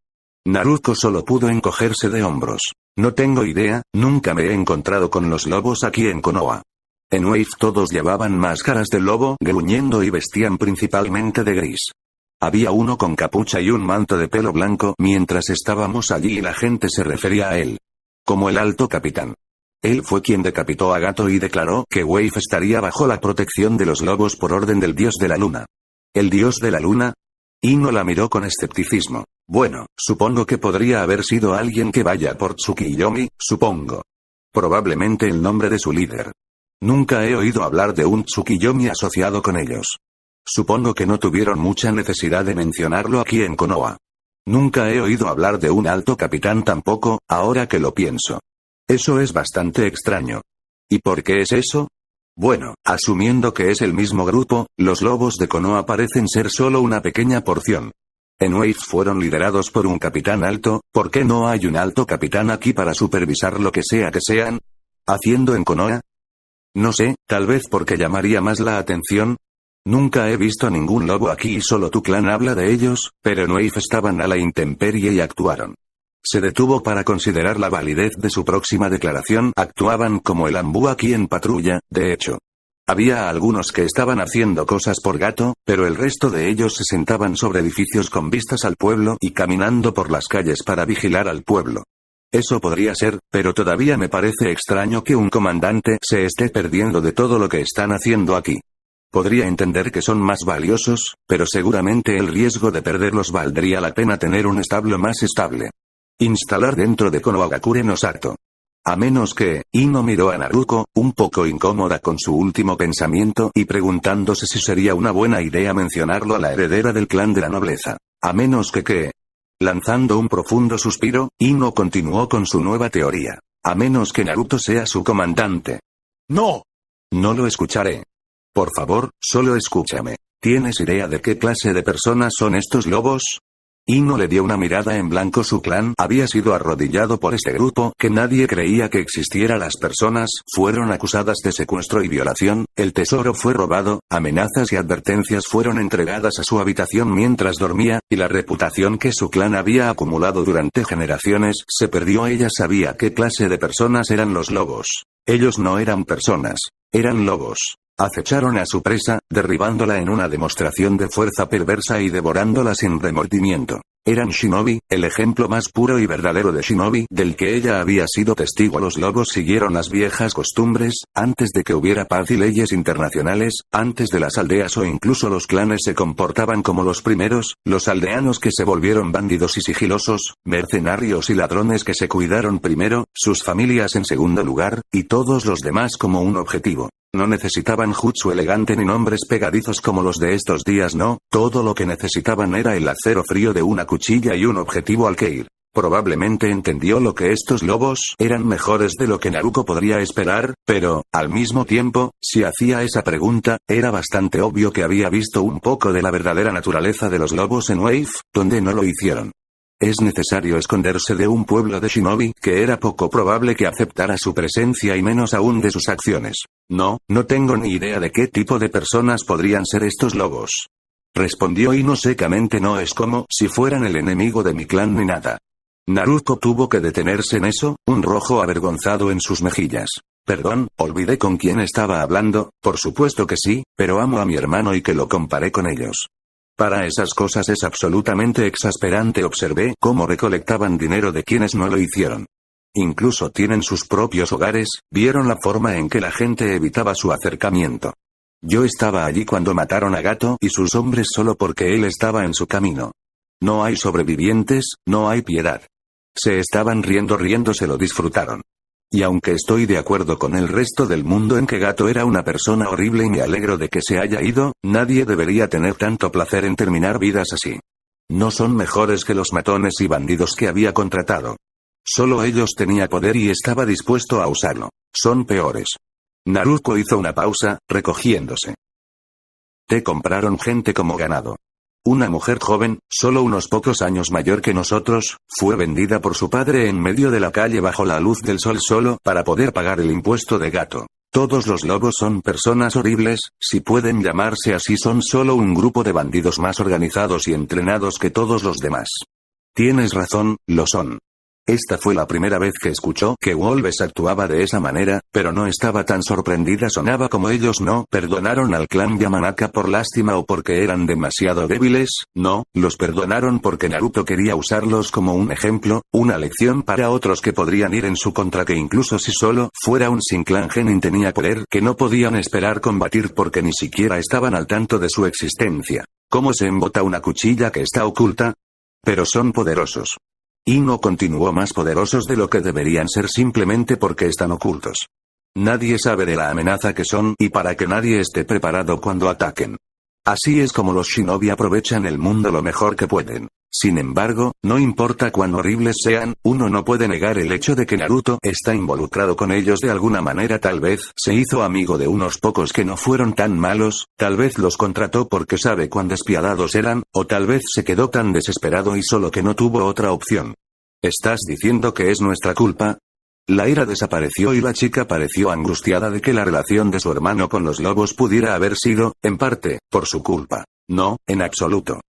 Naruto solo pudo encogerse de hombros. No tengo idea, nunca me he encontrado con los lobos aquí en Konoha. En Wave todos llevaban máscaras de lobo, gruñendo y vestían principalmente de gris. Había uno con capucha y un manto de pelo blanco mientras estábamos allí y la gente se refería a él como el alto capitán. Él fue quien decapitó a Gato y declaró que Wave estaría bajo la protección de los lobos por orden del dios de la luna. ¿El dios de la luna? Ino la miró con escepticismo. Bueno, supongo que podría haber sido alguien que vaya por Tsukiyomi, supongo. Probablemente el nombre de su líder. Nunca he oído hablar de un Tsukiyomi asociado con ellos. Supongo que no tuvieron mucha necesidad de mencionarlo aquí en Konoha. Nunca he oído hablar de un alto capitán tampoco, ahora que lo pienso. Eso es bastante extraño. ¿Y por qué es eso? Bueno, asumiendo que es el mismo grupo, los lobos de Konoha parecen ser solo una pequeña porción. En Wave fueron liderados por un capitán alto, ¿por qué no hay un alto capitán aquí para supervisar lo que sea que sean haciendo en Konoha? No sé, tal vez porque llamaría más la atención. Nunca he visto ningún lobo aquí y solo tu clan habla de ellos, pero en Wave estaban a la intemperie y actuaron. Se detuvo para considerar la validez de su próxima declaración. Actuaban como el Ambu aquí en patrulla, de hecho. Había algunos que estaban haciendo cosas por Gato, pero el resto de ellos se sentaban sobre edificios con vistas al pueblo y caminando por las calles para vigilar al pueblo. Eso podría ser, pero todavía me parece extraño que un comandante se esté perdiendo de todo lo que están haciendo aquí. Podría entender que son más valiosos, pero seguramente el riesgo de perderlos valdría la pena tener un establo más estable. Instalar dentro de Konohagakure no Sato. A menos que, Ino miró a Naruto, un poco incómoda con su último pensamiento y preguntándose si sería una buena idea mencionarlo a la heredera del clan de la nobleza. A menos que... Lanzando un profundo suspiro, Ino continuó con su nueva teoría. A menos que Naruto sea su comandante. ¡No! No lo escucharé. Por favor, solo escúchame. ¿Tienes idea de qué clase de personas son estos lobos? Ino le dio una mirada en blanco. Su clan había sido arrodillado por este grupo que nadie creía que existiera. Las personas fueron acusadas de secuestro y violación, el tesoro fue robado, amenazas y advertencias fueron entregadas a su habitación mientras dormía, y la reputación que su clan había acumulado durante generaciones se perdió. Ella sabía qué clase de personas eran los lobos. Ellos no eran personas, eran lobos. Acecharon a su presa, derribándola en una demostración de fuerza perversa y devorándola sin remordimiento. Eran shinobi, el ejemplo más puro y verdadero de shinobi del que ella había sido testigo. Los lobos siguieron las viejas costumbres, antes de que hubiera paz y leyes internacionales, antes de las aldeas o incluso los clanes se comportaban como los primeros, los aldeanos que se volvieron bandidos y sigilosos, mercenarios y ladrones que se cuidaron primero, sus familias en segundo lugar, y todos los demás como un objetivo. No necesitaban jutsu elegante ni nombres pegadizos como los de estos días, no, todo lo que necesitaban era el acero frío de una cuchilla y un objetivo al que ir. Probablemente entendió lo que estos lobos eran mejores de lo que Naruto podría esperar, pero, al mismo tiempo, si hacía esa pregunta, era bastante obvio que había visto un poco de la verdadera naturaleza de los lobos en Wave, donde no lo hicieron. Es necesario esconderse de un pueblo de shinobi que era poco probable que aceptara su presencia y menos aún de sus acciones. No tengo ni idea de qué tipo de personas podrían ser estos lobos. Respondió Ino secamente. No es como si fueran el enemigo de mi clan ni nada. Naruto tuvo que detenerse en eso, un rojo avergonzado en sus mejillas. Perdón, olvidé con quién estaba hablando, por supuesto que sí, pero amo a mi hermano y que lo comparé con ellos. Para esas cosas es absolutamente exasperante. Observé cómo recolectaban dinero de quienes no lo hicieron. Incluso tienen sus propios hogares, vieron la forma en que la gente evitaba su acercamiento. Yo estaba allí cuando mataron a Gato y sus hombres solo porque él estaba en su camino. No hay sobrevivientes, no hay piedad. Se estaban riendo se lo disfrutaron. Y aunque estoy de acuerdo con el resto del mundo en que Gato era una persona horrible y me alegro de que se haya ido, nadie debería tener tanto placer en terminar vidas así. No son mejores que los matones y bandidos que había contratado. Solo ellos tenía poder y estaba dispuesto a usarlo. Son peores. Naruto hizo una pausa, recogiéndose. Te compraron gente como ganado. Una mujer joven, solo unos pocos años mayor que nosotros, fue vendida por su padre en medio de la calle bajo la luz del sol solo para poder pagar el impuesto de Gato. Todos los lobos son personas horribles, si pueden llamarse así, son solo un grupo de bandidos más organizados y entrenados que todos los demás. Tienes razón, lo son. Esta fue la primera vez que escuchó que Wolves actuaba de esa manera, pero no estaba tan sorprendida. Sonaba como ellos no perdonaron al clan Yamanaka por lástima o porque eran demasiado débiles, no, los perdonaron porque Naruto quería usarlos como un ejemplo, una lección para otros que podrían ir en su contra, que incluso si solo fuera un sin clan Genin tenía poder que no podían esperar combatir porque ni siquiera estaban al tanto de su existencia. ¿Cómo se embota una cuchilla que está oculta? Pero son poderosos. Y no continuó más poderosos de lo que deberían ser simplemente porque están ocultos. Nadie sabe de la amenaza que son y para que nadie esté preparado cuando ataquen. Así es como los shinobi aprovechan el mundo lo mejor que pueden. Sin embargo, no importa cuán horribles sean, uno no puede negar el hecho de que Naruto está involucrado con ellos de alguna manera. Tal vez se hizo amigo de unos pocos que no fueron tan malos, tal vez los contrató porque sabe cuán despiadados eran, o tal vez se quedó tan desesperado y solo que no tuvo otra opción. ¿Estás diciendo que es nuestra culpa? La ira desapareció y la chica pareció angustiada de que la relación de su hermano con los lobos pudiera haber sido, en parte, por su culpa. No, en absoluto.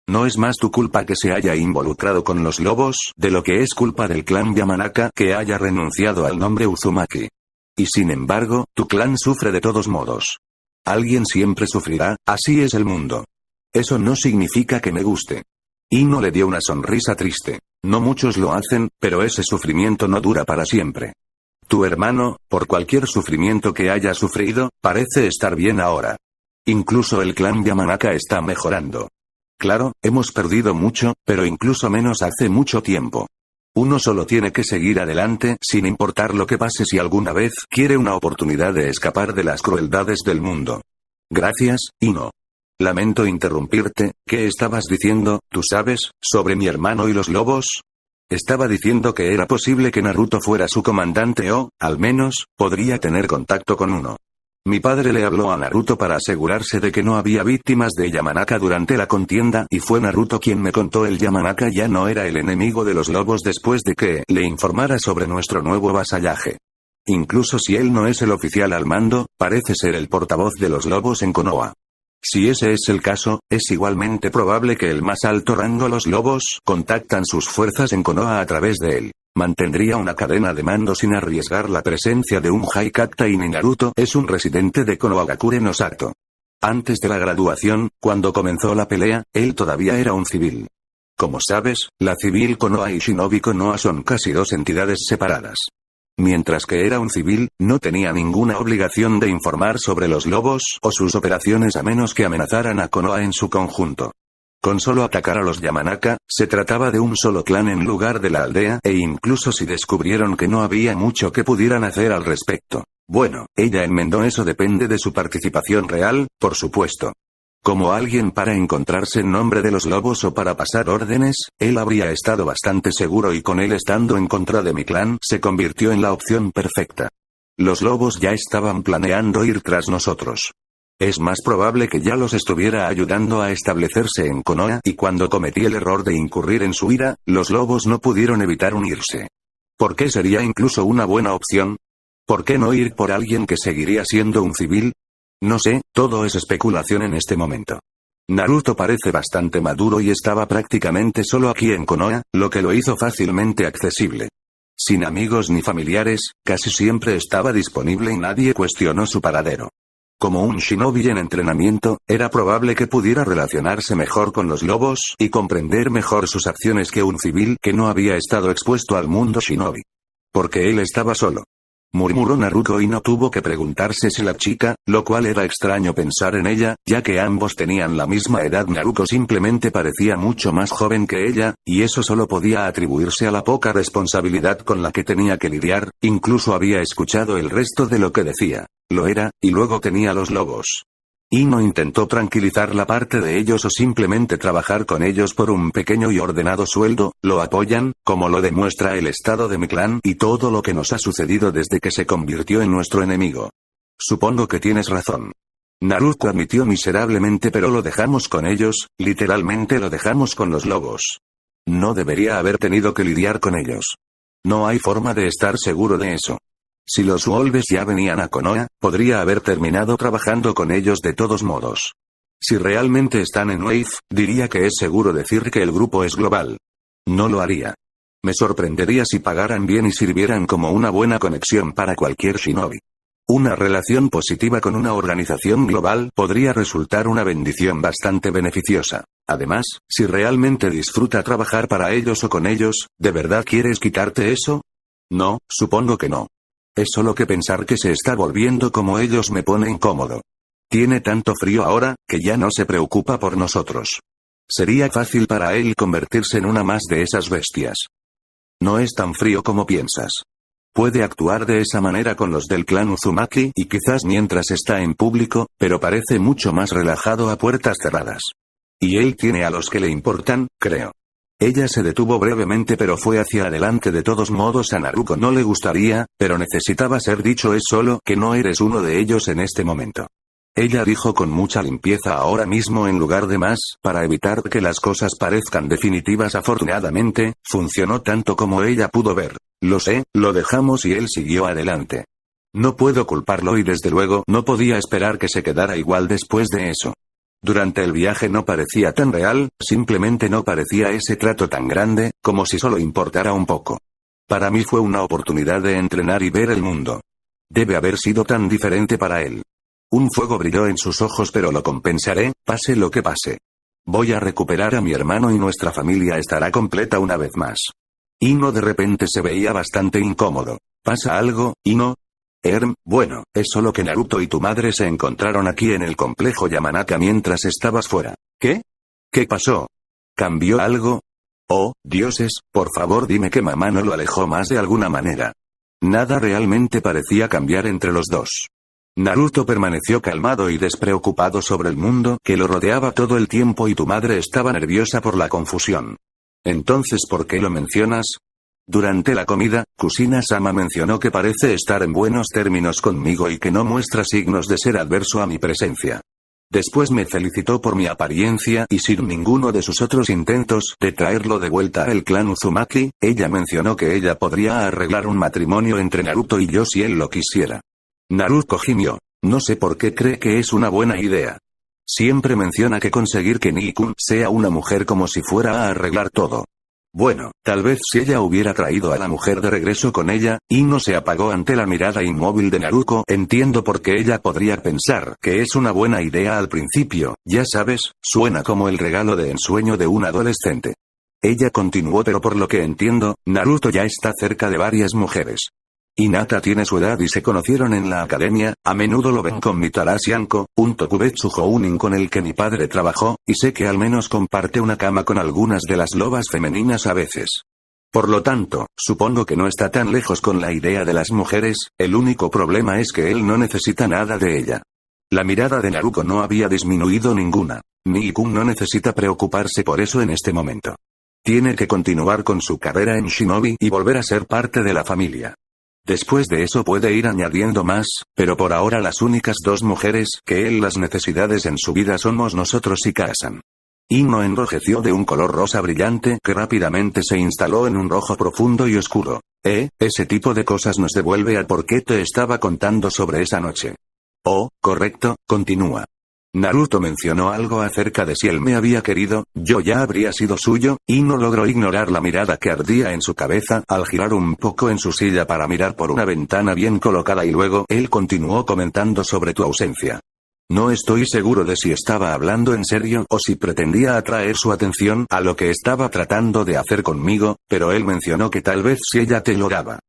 No es más tu culpa que se haya involucrado con los lobos, de lo que es culpa del clan Yamanaka que haya renunciado al nombre Uzumaki. Y sin embargo, tu clan sufre de todos modos. Alguien siempre sufrirá, así es el mundo. Eso no significa que me guste. Ino le dio una sonrisa triste. No muchos lo hacen, pero ese sufrimiento no dura para siempre. Tu hermano, por cualquier sufrimiento que haya sufrido, parece estar bien ahora. Incluso el clan Yamanaka está mejorando. Claro, hemos perdido mucho, pero incluso menos hace mucho tiempo. Uno solo tiene que seguir adelante, sin importar lo que pase si alguna vez quiere una oportunidad de escapar de las crueldades del mundo. Gracias, Ino. Lamento interrumpirte, ¿qué estabas diciendo, tú sabes, sobre mi hermano y los lobos? Estaba diciendo que era posible que Naruto fuera su comandante o, al menos, podría tener contacto con uno. Mi padre le habló a Naruto para asegurarse de que no había víctimas de Yamanaka durante la contienda y fue Naruto quien me contó el Yamanaka ya no era el enemigo de los lobos después de que le informara sobre nuestro nuevo vasallaje. Incluso si él no es el oficial al mando, parece ser el portavoz de los lobos en Konoha. Si ese es el caso, es igualmente probable que el más alto rango los lobos contactan sus fuerzas en Konoha a través de él. Mantendría una cadena de mando sin arriesgar la presencia de un Haikata y ni Naruto es un residente de Konohagakure no Sato. Antes de la graduación, cuando comenzó la pelea, él todavía era un civil. Como sabes, la civil Konoha y Shinobi Konoha son casi dos entidades separadas. Mientras que era un civil, no tenía ninguna obligación de informar sobre los lobos o sus operaciones a menos que amenazaran a Konoha en su conjunto. Con solo atacar a los Yamanaka, se trataba de un solo clan en lugar de la aldea, e incluso si descubrieron que no había mucho que pudieran hacer al respecto. Bueno, ella enmendó eso depende de su participación real, por supuesto. Como alguien para encontrarse en nombre de los lobos o para pasar órdenes, él habría estado bastante seguro y con él estando en contra de mi clan, se convirtió en la opción perfecta. Los lobos ya estaban planeando ir tras nosotros. Es más probable que ya los estuviera ayudando a establecerse en Konoha y cuando cometí el error de incurrir en su ira, los lobos no pudieron evitar unirse. ¿Por qué sería incluso una buena opción? ¿Por qué no ir por alguien que seguiría siendo un civil? No sé, todo es especulación en este momento. Naruto parece bastante maduro y estaba prácticamente solo aquí en Konoha, lo que lo hizo fácilmente accesible. Sin amigos ni familiares, casi siempre estaba disponible y nadie cuestionó su paradero. Como un shinobi en entrenamiento, era probable que pudiera relacionarse mejor con los lobos y comprender mejor sus acciones que un civil que no había estado expuesto al mundo shinobi. Porque él estaba solo. murmuró Naruto y no tuvo que preguntarse si la chica, lo cual era extraño pensar en ella, ya que ambos tenían la misma edad. Naruto simplemente parecía mucho más joven que ella, y eso solo podía atribuirse a la poca responsabilidad con la que tenía que lidiar. Incluso había escuchado el resto de lo que decía. Lo era, y luego tenía los lobos. Ino intentó tranquilizar la parte de ellos o simplemente trabajar con ellos por un pequeño y ordenado sueldo. Lo apoyan, como lo demuestra el estado de mi clan y todo lo que nos ha sucedido desde que se convirtió en nuestro enemigo. Supongo que tienes razón. Naruto admitió miserablemente, pero lo dejamos con ellos, literalmente lo dejamos con los lobos. No debería haber tenido que lidiar con ellos. No hay forma de estar seguro de eso. Si los Wolves ya venían a Konoha, podría haber terminado trabajando con ellos de todos modos. Si realmente están en Wave, diría que es seguro decir que el grupo es global. No lo haría. Me sorprendería si pagaran bien y sirvieran como una buena conexión para cualquier shinobi. Una relación positiva con una organización global podría resultar una bendición bastante beneficiosa. Además, si realmente disfruta trabajar para ellos o con ellos, ¿de verdad quieres quitarte eso? No, supongo que no. Es solo que pensar que se está volviendo como ellos me pone incómodo. Tiene tanto frío ahora, que ya no se preocupa por nosotros. Sería fácil para él convertirse en una más de esas bestias. No es tan frío como piensas. Puede actuar de esa manera con los del clan Uzumaki y quizás mientras está en público, pero parece mucho más relajado a puertas cerradas. Y él tiene a los que le importan, creo. Ella se detuvo brevemente pero fue hacia adelante. De todos modos a Naruto no le gustaría, pero necesitaba ser dicho, es solo que no eres uno de ellos en este momento. Ella dijo con mucha limpieza ahora mismo en lugar de más, para evitar que las cosas parezcan definitivas. Afortunadamente, funcionó tanto como ella pudo ver. Lo sé, lo dejamos y él siguió adelante. No puedo culparlo y desde luego no podía esperar que se quedara igual después de eso. Durante el viaje no parecía tan real, simplemente no parecía ese trato tan grande, como si solo importara un poco. Para mí fue una oportunidad de entrenar y ver el mundo. Debe haber sido tan diferente para él. Un fuego brilló en sus ojos, pero lo compensaré, pase lo que pase. Voy a recuperar a mi hermano y nuestra familia estará completa una vez más. Ino de repente se veía bastante incómodo. ¿Pasa algo, Ino? Bueno, es solo que Naruto y tu madre se encontraron aquí en el complejo Yamanaka mientras estabas fuera. ¿Qué? ¿Qué pasó? ¿Cambió algo? Oh, dioses, por favor dime que mamá no lo alejó más de alguna manera. Nada realmente parecía cambiar entre los dos. Naruto permaneció calmado y despreocupado sobre el mundo que lo rodeaba todo el tiempo y tu madre estaba nerviosa por la confusión. Entonces, ¿por qué lo mencionas? Durante la comida, Kusina-sama mencionó que parece estar en buenos términos conmigo y que no muestra signos de ser adverso a mi presencia. Después me felicitó por mi apariencia y sin ninguno de sus otros intentos de traerlo de vuelta al clan Uzumaki, ella mencionó que ella podría arreglar un matrimonio entre Naruto y yo si él lo quisiera. Naruto gimió. No sé por qué cree que es una buena idea. Siempre menciona que conseguir que Nikun sea una mujer como si fuera a arreglar todo. Bueno, tal vez si ella hubiera traído a la mujer de regreso con ella, Ino se apagó ante la mirada inmóvil de Naruto. Entiendo por qué ella podría pensar que es una buena idea al principio, ya sabes, suena como el regalo de ensueño de un adolescente. Ella continuó, pero por lo que entiendo, Naruto ya está cerca de varias mujeres. Hinata tiene su edad y se conocieron en la academia, a menudo lo ven con Mitarashi Anko, un Tokubetsu Jounin con el que mi padre trabajó, y sé que al menos comparte una cama con algunas de las lobas femeninas a veces. Por lo tanto, supongo que no está tan lejos con la idea de las mujeres, el único problema es que él no necesita nada de ella. La mirada de Naruto no había disminuido ninguna. Nikun no necesita preocuparse por eso en este momento. Tiene que continuar con su carrera en Shinobi y volver a ser parte de la familia. Después de eso puede ir añadiendo más, pero por ahora las únicas dos mujeres que él las necesidades en su vida somos nosotros y Kazan. Ino enrojeció de un color rosa brillante que rápidamente se instaló en un rojo profundo y oscuro. Ese tipo de cosas nos devuelve a por qué te estaba contando sobre esa noche. Oh, correcto, continúa. Naruto mencionó algo acerca de si él me había querido, yo ya habría sido suyo, y no logró ignorar la mirada que ardía en su cabeza al girar un poco en su silla para mirar por una ventana bien colocada y luego él continuó comentando sobre tu ausencia. No estoy seguro de si estaba hablando en serio o si pretendía atraer su atención a lo que estaba tratando de hacer conmigo, pero él mencionó que tal vez si ella te lloraba.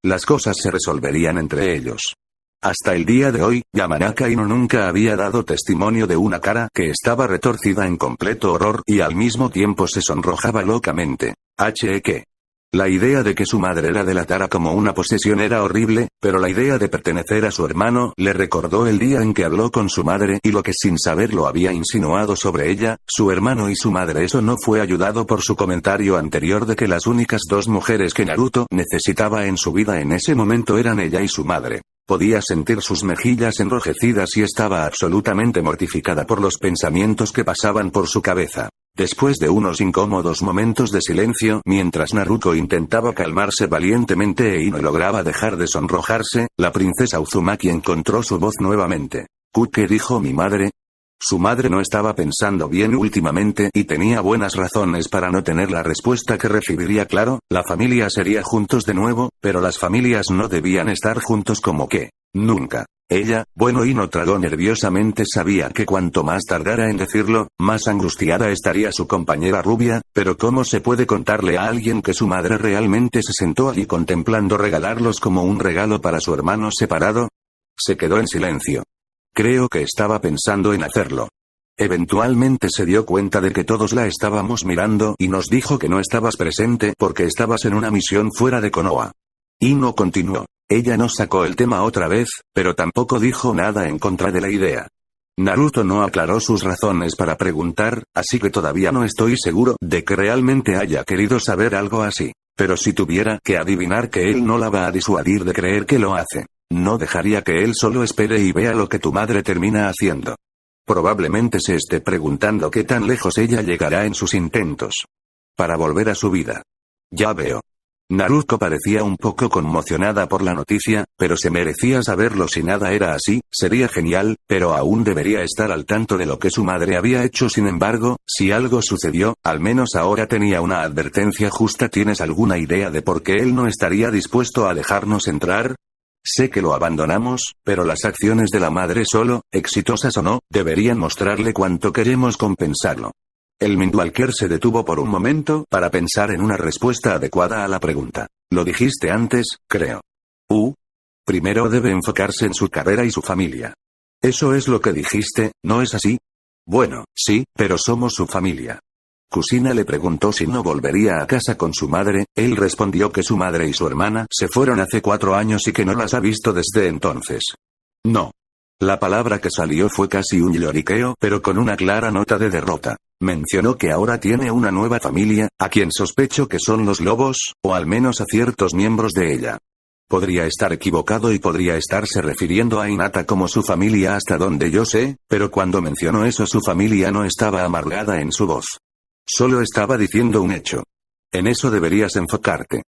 Las cosas se resolverían entre ellos. Hasta el día de hoy, Yamanaka Ino nunca había dado testimonio de una cara que estaba retorcida en completo horror y al mismo tiempo se sonrojaba locamente. H.E.K. La idea de que su madre la delatara como una posesión era horrible, pero la idea de pertenecer a su hermano le recordó el día en que habló con su madre y lo que sin saberlo había insinuado sobre ella, su hermano y su madre. Eso no fue ayudado por su comentario anterior de que las únicas dos mujeres que Naruto necesitaba en su vida en ese momento eran ella y su madre. Podía sentir sus mejillas enrojecidas y estaba absolutamente mortificada por los pensamientos que pasaban por su cabeza. Después de unos incómodos momentos de silencio, mientras Naruto intentaba calmarse valientemente y no lograba dejar de sonrojarse, la princesa Uzumaki encontró su voz nuevamente. ¿Qué dijo mi madre? Su madre no estaba pensando bien últimamente y tenía buenas razones para no tener la respuesta que recibiría. Claro, la familia sería juntos de nuevo, pero las familias no debían estar juntos como que nunca. Ella, Ino tragó nerviosamente. Sabía que cuanto más tardara en decirlo, más angustiada estaría su compañera rubia, pero ¿cómo se puede contarle a alguien que su madre realmente se sentó allí contemplando regalarlos como un regalo para su hermano separado? Se quedó en silencio. Creo que estaba pensando en hacerlo. Eventualmente se dio cuenta de que todos la estábamos mirando y nos dijo que no estabas presente porque estabas en una misión fuera de Konoha. Ino continuó. Ella no sacó el tema otra vez, pero tampoco dijo nada en contra de la idea. Naruto no aclaró sus razones para preguntar, así que todavía no estoy seguro de que realmente haya querido saber algo así. Pero si tuviera que adivinar, que él no la va a disuadir de creer que lo hace. No dejaría que él solo espere y vea lo que tu madre termina haciendo. Probablemente se esté preguntando qué tan lejos ella llegará en sus intentos para volver a su vida. Ya veo. Naruto parecía un poco conmocionada por la noticia, pero se merecía saberlo. Si nada era así, sería genial, pero aún debería estar al tanto de lo que su madre había hecho. Sin embargo, si algo sucedió, al menos ahora tenía una advertencia justa. ¿Tienes alguna idea de por qué él no estaría dispuesto a dejarnos entrar? Sé que lo abandonamos, pero las acciones de la madre, solo, exitosas o no, deberían mostrarle cuánto queremos compensarlo. El Mindwalker se detuvo por un momento para pensar en una respuesta adecuada a la pregunta. Lo dijiste antes, creo. Primero debe enfocarse en su carrera y su familia. Eso es lo que dijiste, ¿no es así? Bueno, sí, pero somos su familia. Kusina le preguntó si no volvería a casa con su madre. Él respondió que su madre y su hermana se fueron hace 4 años y que no las ha visto desde entonces. No. La palabra que salió fue casi un lloriqueo, pero con una clara nota de derrota. Mencionó que ahora tiene una nueva familia, a quien sospecho que son los lobos, o al menos a ciertos miembros de ella. Podría estar equivocado y podría estarse refiriendo a Hinata como su familia hasta donde yo sé, pero cuando mencionó eso su familia no estaba amargada en su voz. Solo estaba diciendo un hecho. En eso deberías enfocarte.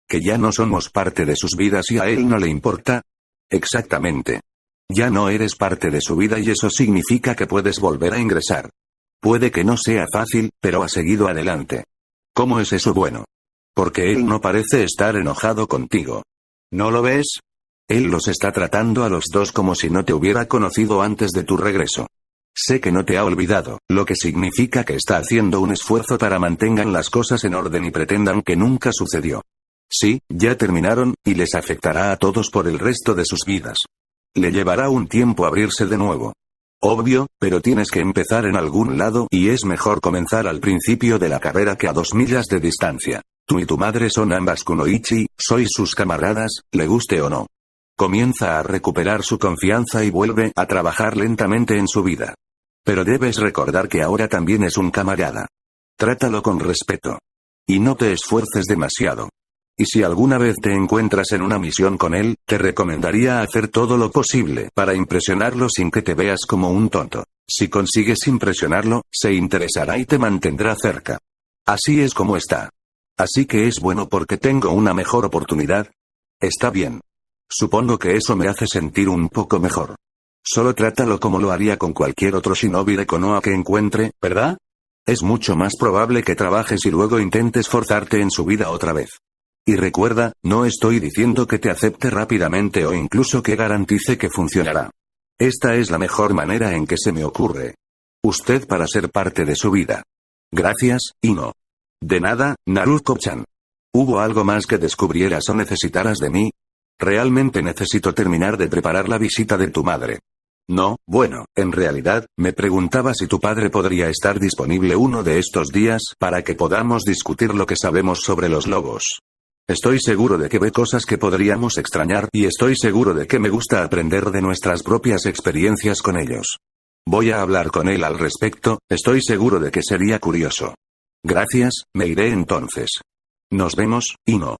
Que ya no somos parte de sus vidas y a él no le importa. Exactamente. Ya no eres parte de su vida y eso significa que puedes volver a ingresar. Puede que no sea fácil, pero ha seguido adelante. ¿Cómo es eso bueno? Porque él no parece estar enojado contigo. ¿No lo ves? Él los está tratando a los dos como si no te hubiera conocido antes de tu regreso. Sé que no te ha olvidado, lo que significa que está haciendo un esfuerzo para mantengan las cosas en orden y pretendan que nunca sucedió. Sí, ya terminaron, y les afectará a todos por el resto de sus vidas. Le llevará un tiempo abrirse de nuevo. Obvio, pero tienes que empezar en algún lado y es mejor comenzar al principio de la carrera que a 2 millas de distancia. Tú y tu madre son ambas kunoichi, sois sus camaradas, le guste o no. Comienza a recuperar su confianza y vuelve a trabajar lentamente en su vida. Pero debes recordar que ahora también es un camarada. Trátalo con respeto. Y no te esfuerces demasiado. Y si alguna vez te encuentras en una misión con él, te recomendaría hacer todo lo posible para impresionarlo sin que te veas como un tonto. Si consigues impresionarlo, se interesará y te mantendrá cerca. Así es como está. Así que es bueno porque tengo una mejor oportunidad. Está bien. Supongo que eso me hace sentir un poco mejor. Solo trátalo como lo haría con cualquier otro shinobi de Konoha que encuentre, ¿verdad? Es mucho más probable que trabajes y luego intentes forzarte en su vida otra vez. Y recuerda, no estoy diciendo que te acepte rápidamente o incluso que garantice que funcionará. Esta es la mejor manera en que se me ocurre. Usted para ser parte de su vida. Gracias, Ino. De nada, Naruto-chan. ¿Hubo algo más que descubrieras o necesitaras de mí? Realmente necesito terminar de preparar la visita de tu madre. No, bueno, en realidad, me preguntaba si tu padre podría estar disponible uno de estos días para que podamos discutir lo que sabemos sobre los lobos. Estoy seguro de que ve cosas que podríamos extrañar y estoy seguro de que me gusta aprender de nuestras propias experiencias con ellos. Voy a hablar con él al respecto, estoy seguro de que sería curioso. Gracias, me iré entonces. Nos vemos, Ino.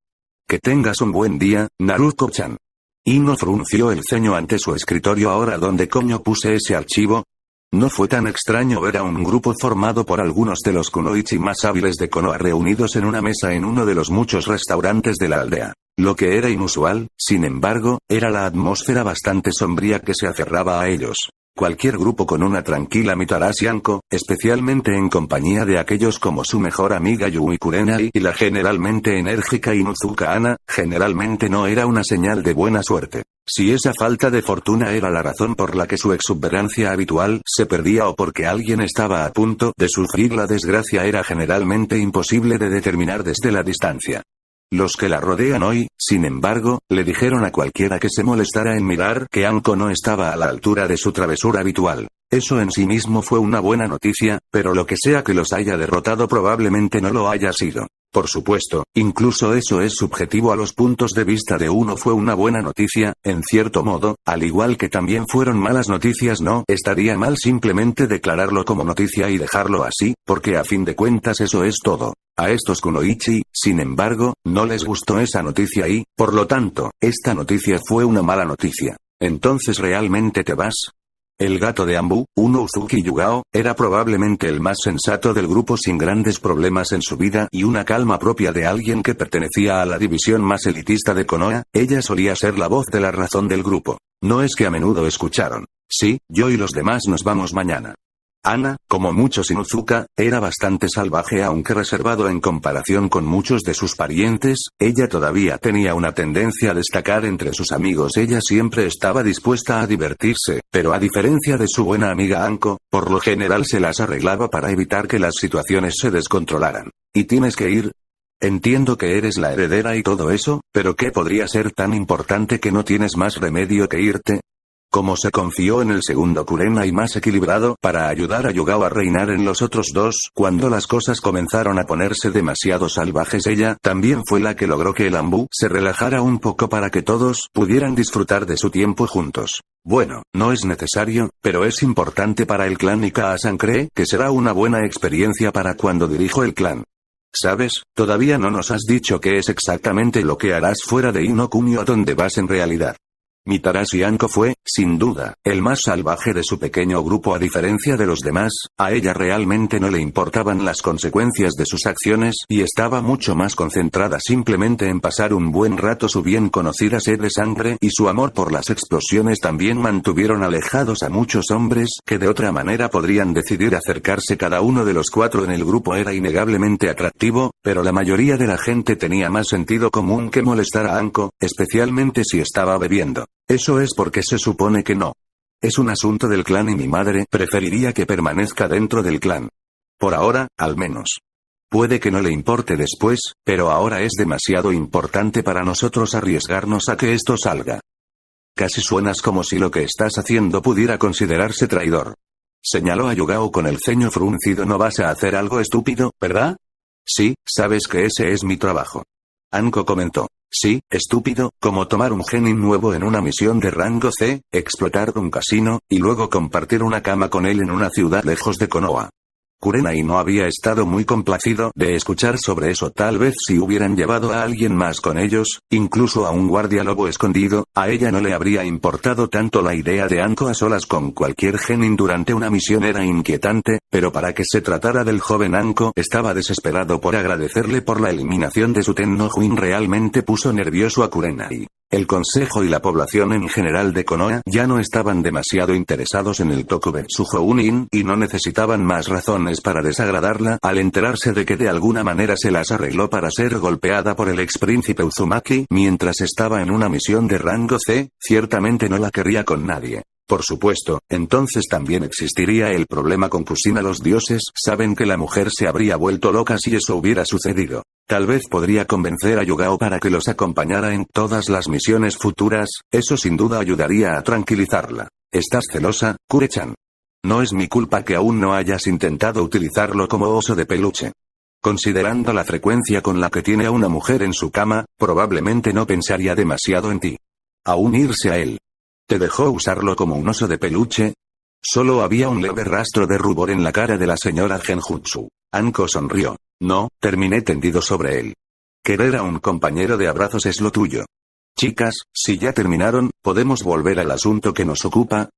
Que tengas un buen día, Naruto-chan. Ino frunció el ceño ante su escritorio. ¿Ahora dónde coño puse ese archivo? No fue tan extraño ver a un grupo formado por algunos de los kunoichi más hábiles de Konoha reunidos en una mesa en uno de los muchos restaurantes de la aldea. Lo que era inusual, sin embargo, era la atmósfera bastante sombría que se aferraba a ellos. Cualquier grupo con una tranquila Mitarashi Anko, especialmente en compañía de aquellos como su mejor amiga Yui Kurenai y la generalmente enérgica Inuzuka Ana, generalmente no era una señal de buena suerte. Si esa falta de fortuna era la razón por la que su exuberancia habitual se perdía o porque alguien estaba a punto de sufrir la desgracia, era generalmente imposible de determinar desde la distancia. Los que la rodean hoy, sin embargo, le dijeron a cualquiera que se molestara en mirar que Anko no estaba a la altura de su travesura habitual. Eso en sí mismo fue una buena noticia, pero lo que sea que los haya derrotado probablemente no lo haya sido. Por supuesto, incluso eso es subjetivo a los puntos de vista de uno. Fue una buena noticia, en cierto modo, al igual que también fueron malas noticias. No estaría mal simplemente declararlo como noticia y dejarlo así, porque a fin de cuentas eso es todo. A estos kunoichi, sin embargo, no les gustó esa noticia y, por lo tanto, esta noticia fue una mala noticia. ¿Entonces realmente te vas? El gato de Anbu, Uno Uzuki Yugao, era probablemente el más sensato del grupo, sin grandes problemas en su vida y una calma propia de alguien que pertenecía a la división más elitista de Konoha. Ella solía ser la voz de la razón del grupo. No es que a menudo escucharon: sí, yo y los demás nos vamos mañana. Ana, como muchos Inuzuka, era bastante salvaje aunque reservado en comparación con muchos de sus parientes. Ella todavía tenía una tendencia a destacar entre sus amigos. Ella siempre estaba dispuesta a divertirse, pero a diferencia de su buena amiga Anko, por lo general se las arreglaba para evitar que las situaciones se descontrolaran. ¿Y tienes que ir? Entiendo que eres la heredera y todo eso, pero ¿qué podría ser tan importante que no tienes más remedio que irte? Como se confió en el segundo Kurenai más equilibrado para ayudar a Yugao a reinar en los otros dos, cuando las cosas comenzaron a ponerse demasiado salvajes, ella también fue la que logró que el Anbu se relajara un poco para que todos pudieran disfrutar de su tiempo juntos. Bueno, no es necesario, pero es importante para el clan y Kaa-san cree que será una buena experiencia para cuando dirijo el clan. ¿Sabes? Todavía no nos has dicho qué es exactamente lo que harás fuera de Ino-kunio, a dónde vas en realidad. Mitarashi Anko fue, sin duda, el más salvaje de su pequeño grupo. A diferencia de los demás, a ella realmente no le importaban las consecuencias de sus acciones y estaba mucho más concentrada simplemente en pasar un buen rato. Su bien conocida sed de sangre y su amor por las explosiones también mantuvieron alejados a muchos hombres que de otra manera podrían decidir acercarse. Cada uno de los cuatro en el grupo era innegablemente atractivo, pero la mayoría de la gente tenía más sentido común que molestar a Anko, especialmente si estaba bebiendo. Eso es porque se supone que no. Es un asunto del clan y mi madre preferiría que permanezca dentro del clan. Por ahora, al menos. Puede que no le importe después, pero ahora es demasiado importante para nosotros arriesgarnos a que esto salga. Casi suenas como si lo que estás haciendo pudiera considerarse traidor. Señaló a Yugao con el ceño fruncido. No vas a hacer algo estúpido, ¿verdad? Sí, sabes que ese es mi trabajo. Anko comentó. Sí, estúpido, como tomar un genin nuevo en una misión de rango C, explotar un casino, y luego compartir una cama con él en una ciudad lejos de Konoha. Kurenai no había estado muy complacido de escuchar sobre eso. Tal vez si hubieran llevado a alguien más con ellos, incluso a un guardia lobo escondido, a ella no le habría importado tanto. La idea de Anko a solas con cualquier genin durante una misión era inquietante, pero para que se tratara del joven Anko estaba desesperado por agradecerle por la eliminación de su Tenno-Juin. Realmente puso nervioso a Kurenai. El consejo y la población en general de Konoha ya no estaban demasiado interesados en el Tokubetsu Jounin y no necesitaban más razones para desagradarla al enterarse de que de alguna manera se las arregló para ser golpeada por el ex príncipe Uzumaki mientras estaba en una misión de rango C. Ciertamente no la querría con nadie. Por supuesto, entonces también existiría el problema con Kusina. Los dioses saben que la mujer se habría vuelto loca si eso hubiera sucedido. Tal vez podría convencer a Yugao para que los acompañara en todas las misiones futuras, eso sin duda ayudaría a tranquilizarla. ¿Estás celosa, Kure-chan? No es mi culpa que aún no hayas intentado utilizarlo como oso de peluche. Considerando la frecuencia con la que tiene a una mujer en su cama, probablemente no pensaría demasiado en ti. A unirse a él. ¿Te dejó usarlo como un oso de peluche? Solo había un leve rastro de rubor en la cara de la señora Genjutsu. Anko sonrió. No, terminé tendido sobre él. Querer a un compañero de abrazos es lo tuyo. Chicas, si ya terminaron, ¿podemos volver al asunto que nos ocupa?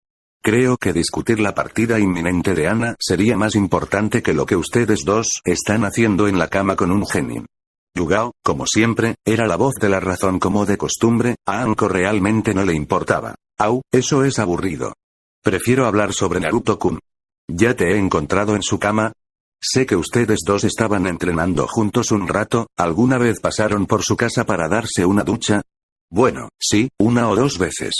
Creo que discutir la partida inminente de Ana sería más importante que lo que ustedes dos están haciendo en la cama con un genin. Yugao, como siempre, era la voz de la razón como de costumbre, a Anko realmente no le importaba. Au, eso es aburrido. Prefiero hablar sobre Naruto-kun. ¿Ya te he encontrado en su cama? Sé que ustedes dos estaban entrenando juntos un rato, ¿alguna vez pasaron por su casa para darse una ducha? Bueno, sí, 1 o 2 veces.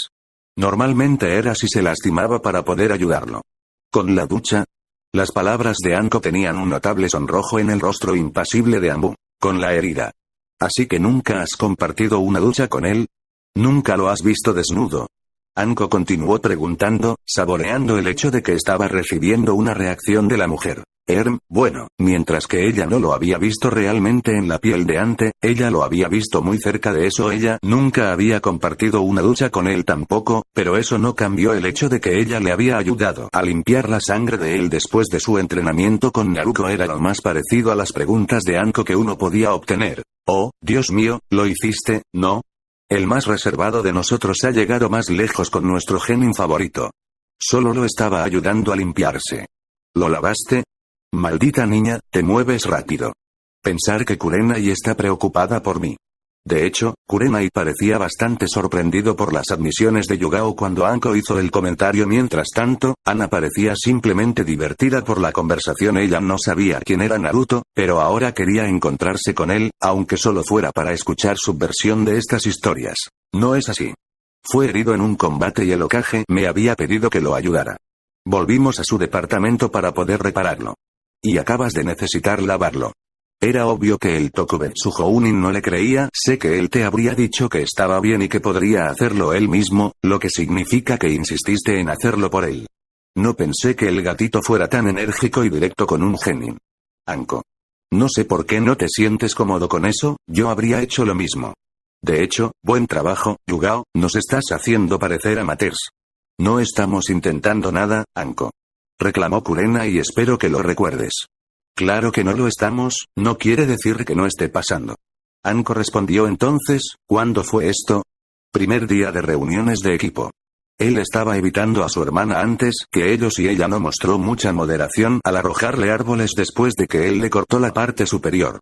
Normalmente era si se lastimaba para poder ayudarlo. ¿Con la ducha? Las palabras de Anko tenían un notable sonrojo en el rostro impasible de Ambu. Con la herida. ¿Así que nunca has compartido una ducha con él? ¿Nunca lo has visto desnudo? Anko continuó preguntando, saboreando el hecho de que estaba recibiendo una reacción de la mujer. Bueno, mientras que ella no lo había visto realmente en la piel de Ante, ella lo había visto muy cerca de eso. Ella nunca había compartido una ducha con él tampoco, pero eso no cambió el hecho de que ella le había ayudado a limpiar la sangre de él después de su entrenamiento con Naruto. Era lo más parecido a las preguntas de Anko que uno podía obtener. Oh, Dios mío, ¿lo hiciste, no? El más reservado de nosotros ha llegado más lejos con nuestro genin favorito. Solo lo estaba ayudando a limpiarse. ¿Lo lavaste? Maldita niña, te mueves rápido. Pensar que Kurenai está preocupada por mí. De hecho, Kurenai parecía bastante sorprendido por las admisiones de Yugao cuando Anko hizo el comentario. Mientras tanto, Ana parecía simplemente divertida por la conversación. Ella no sabía quién era Naruto, pero ahora quería encontrarse con él, aunque solo fuera para escuchar su versión de estas historias. No es así. Fue herido en un combate y el Hokage me había pedido que lo ayudara. Volvimos a su departamento para poder repararlo. Y acabas de necesitar lavarlo. Era obvio que el Tokubetsu Jounin no le creía. Sé que él te habría dicho que estaba bien y que podría hacerlo él mismo, lo que significa que insististe en hacerlo por él. No pensé que el gatito fuera tan enérgico y directo con un genin. Anko. No sé por qué no te sientes cómodo con eso, yo habría hecho lo mismo. De hecho, buen trabajo, Yugao, nos estás haciendo parecer amateurs. No estamos intentando nada, Anko. Reclamó Kurenai y espero que lo recuerdes. Claro que no lo estamos, no quiere decir que no esté pasando. Anko respondió entonces, ¿cuándo fue esto? Primer día de reuniones de equipo. Él estaba evitando a su hermana antes que ellos y ella no mostró mucha moderación al arrojarle árboles después de que él le cortó la parte superior.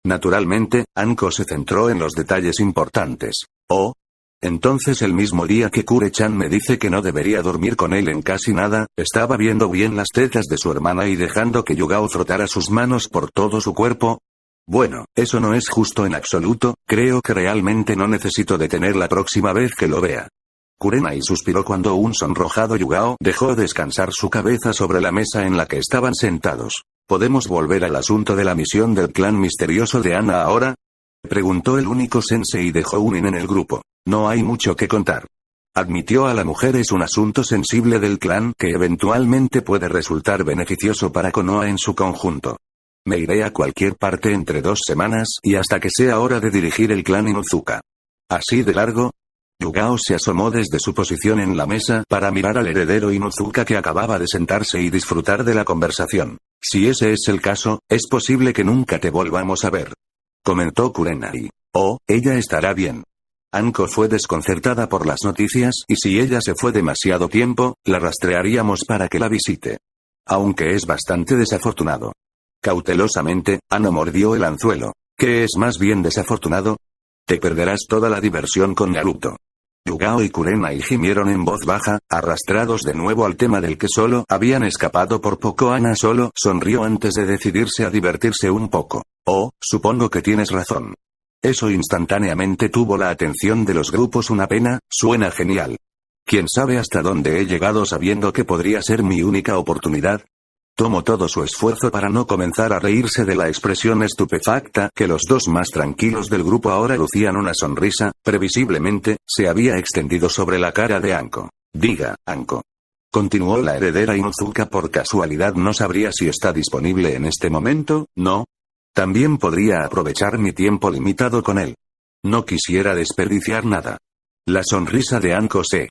Naturalmente, Anko se centró en los detalles importantes. Oh. Entonces el mismo día que Kure-chan me dice que no debería dormir con él en casi nada, estaba viendo bien las tetas de su hermana y dejando que Yugao frotara sus manos por todo su cuerpo. Bueno, eso no es justo en absoluto, creo que realmente no necesito detener la próxima vez que lo vea. Kurenai suspiró cuando un sonrojado Yugao dejó descansar su cabeza sobre la mesa en la que estaban sentados. ¿Podemos volver al asunto de la misión del clan misterioso de Ana ahora? Preguntó el único sensei de Jounin en el grupo. No hay mucho que contar. Admitió a la mujer es un asunto sensible del clan que eventualmente puede resultar beneficioso para Konoha en su conjunto. Me iré a cualquier parte entre 2 semanas y hasta que sea hora de dirigir el clan Inuzuka. ¿Así de largo? Yugao se asomó desde su posición en la mesa para mirar al heredero Inuzuka que acababa de sentarse y disfrutar de la conversación. Si ese es el caso, es posible que nunca te volvamos a ver. Comentó Kurenai. Oh, ella estará bien. Anko fue desconcertada por las noticias y si ella se fue demasiado tiempo, la rastrearíamos para que la visite. Aunque es bastante desafortunado. Cautelosamente, Ana mordió el anzuelo. ¿Qué es más bien desafortunado? Te perderás toda la diversión con Naruto. Yugao y Kurenai gimieron en voz baja, arrastrados de nuevo al tema del que solo habían escapado por poco. Ana solo sonrió antes de decidirse a divertirse un poco. Oh, supongo que tienes razón. Eso instantáneamente tuvo la atención de los grupos. Una pena, suena genial. ¿Quién sabe hasta dónde he llegado sabiendo que podría ser mi única oportunidad? Tomó todo su esfuerzo para no comenzar a reírse de la expresión estupefacta que los dos más tranquilos del grupo ahora lucían una sonrisa, previsiblemente, se había extendido sobre la cara de Anko. Diga, Anko. Continuó la heredera Inuzuka, por casualidad no sabría si está disponible en este momento, ¿no? También podría aprovechar mi tiempo limitado con él. No quisiera desperdiciar nada. La sonrisa de Anko se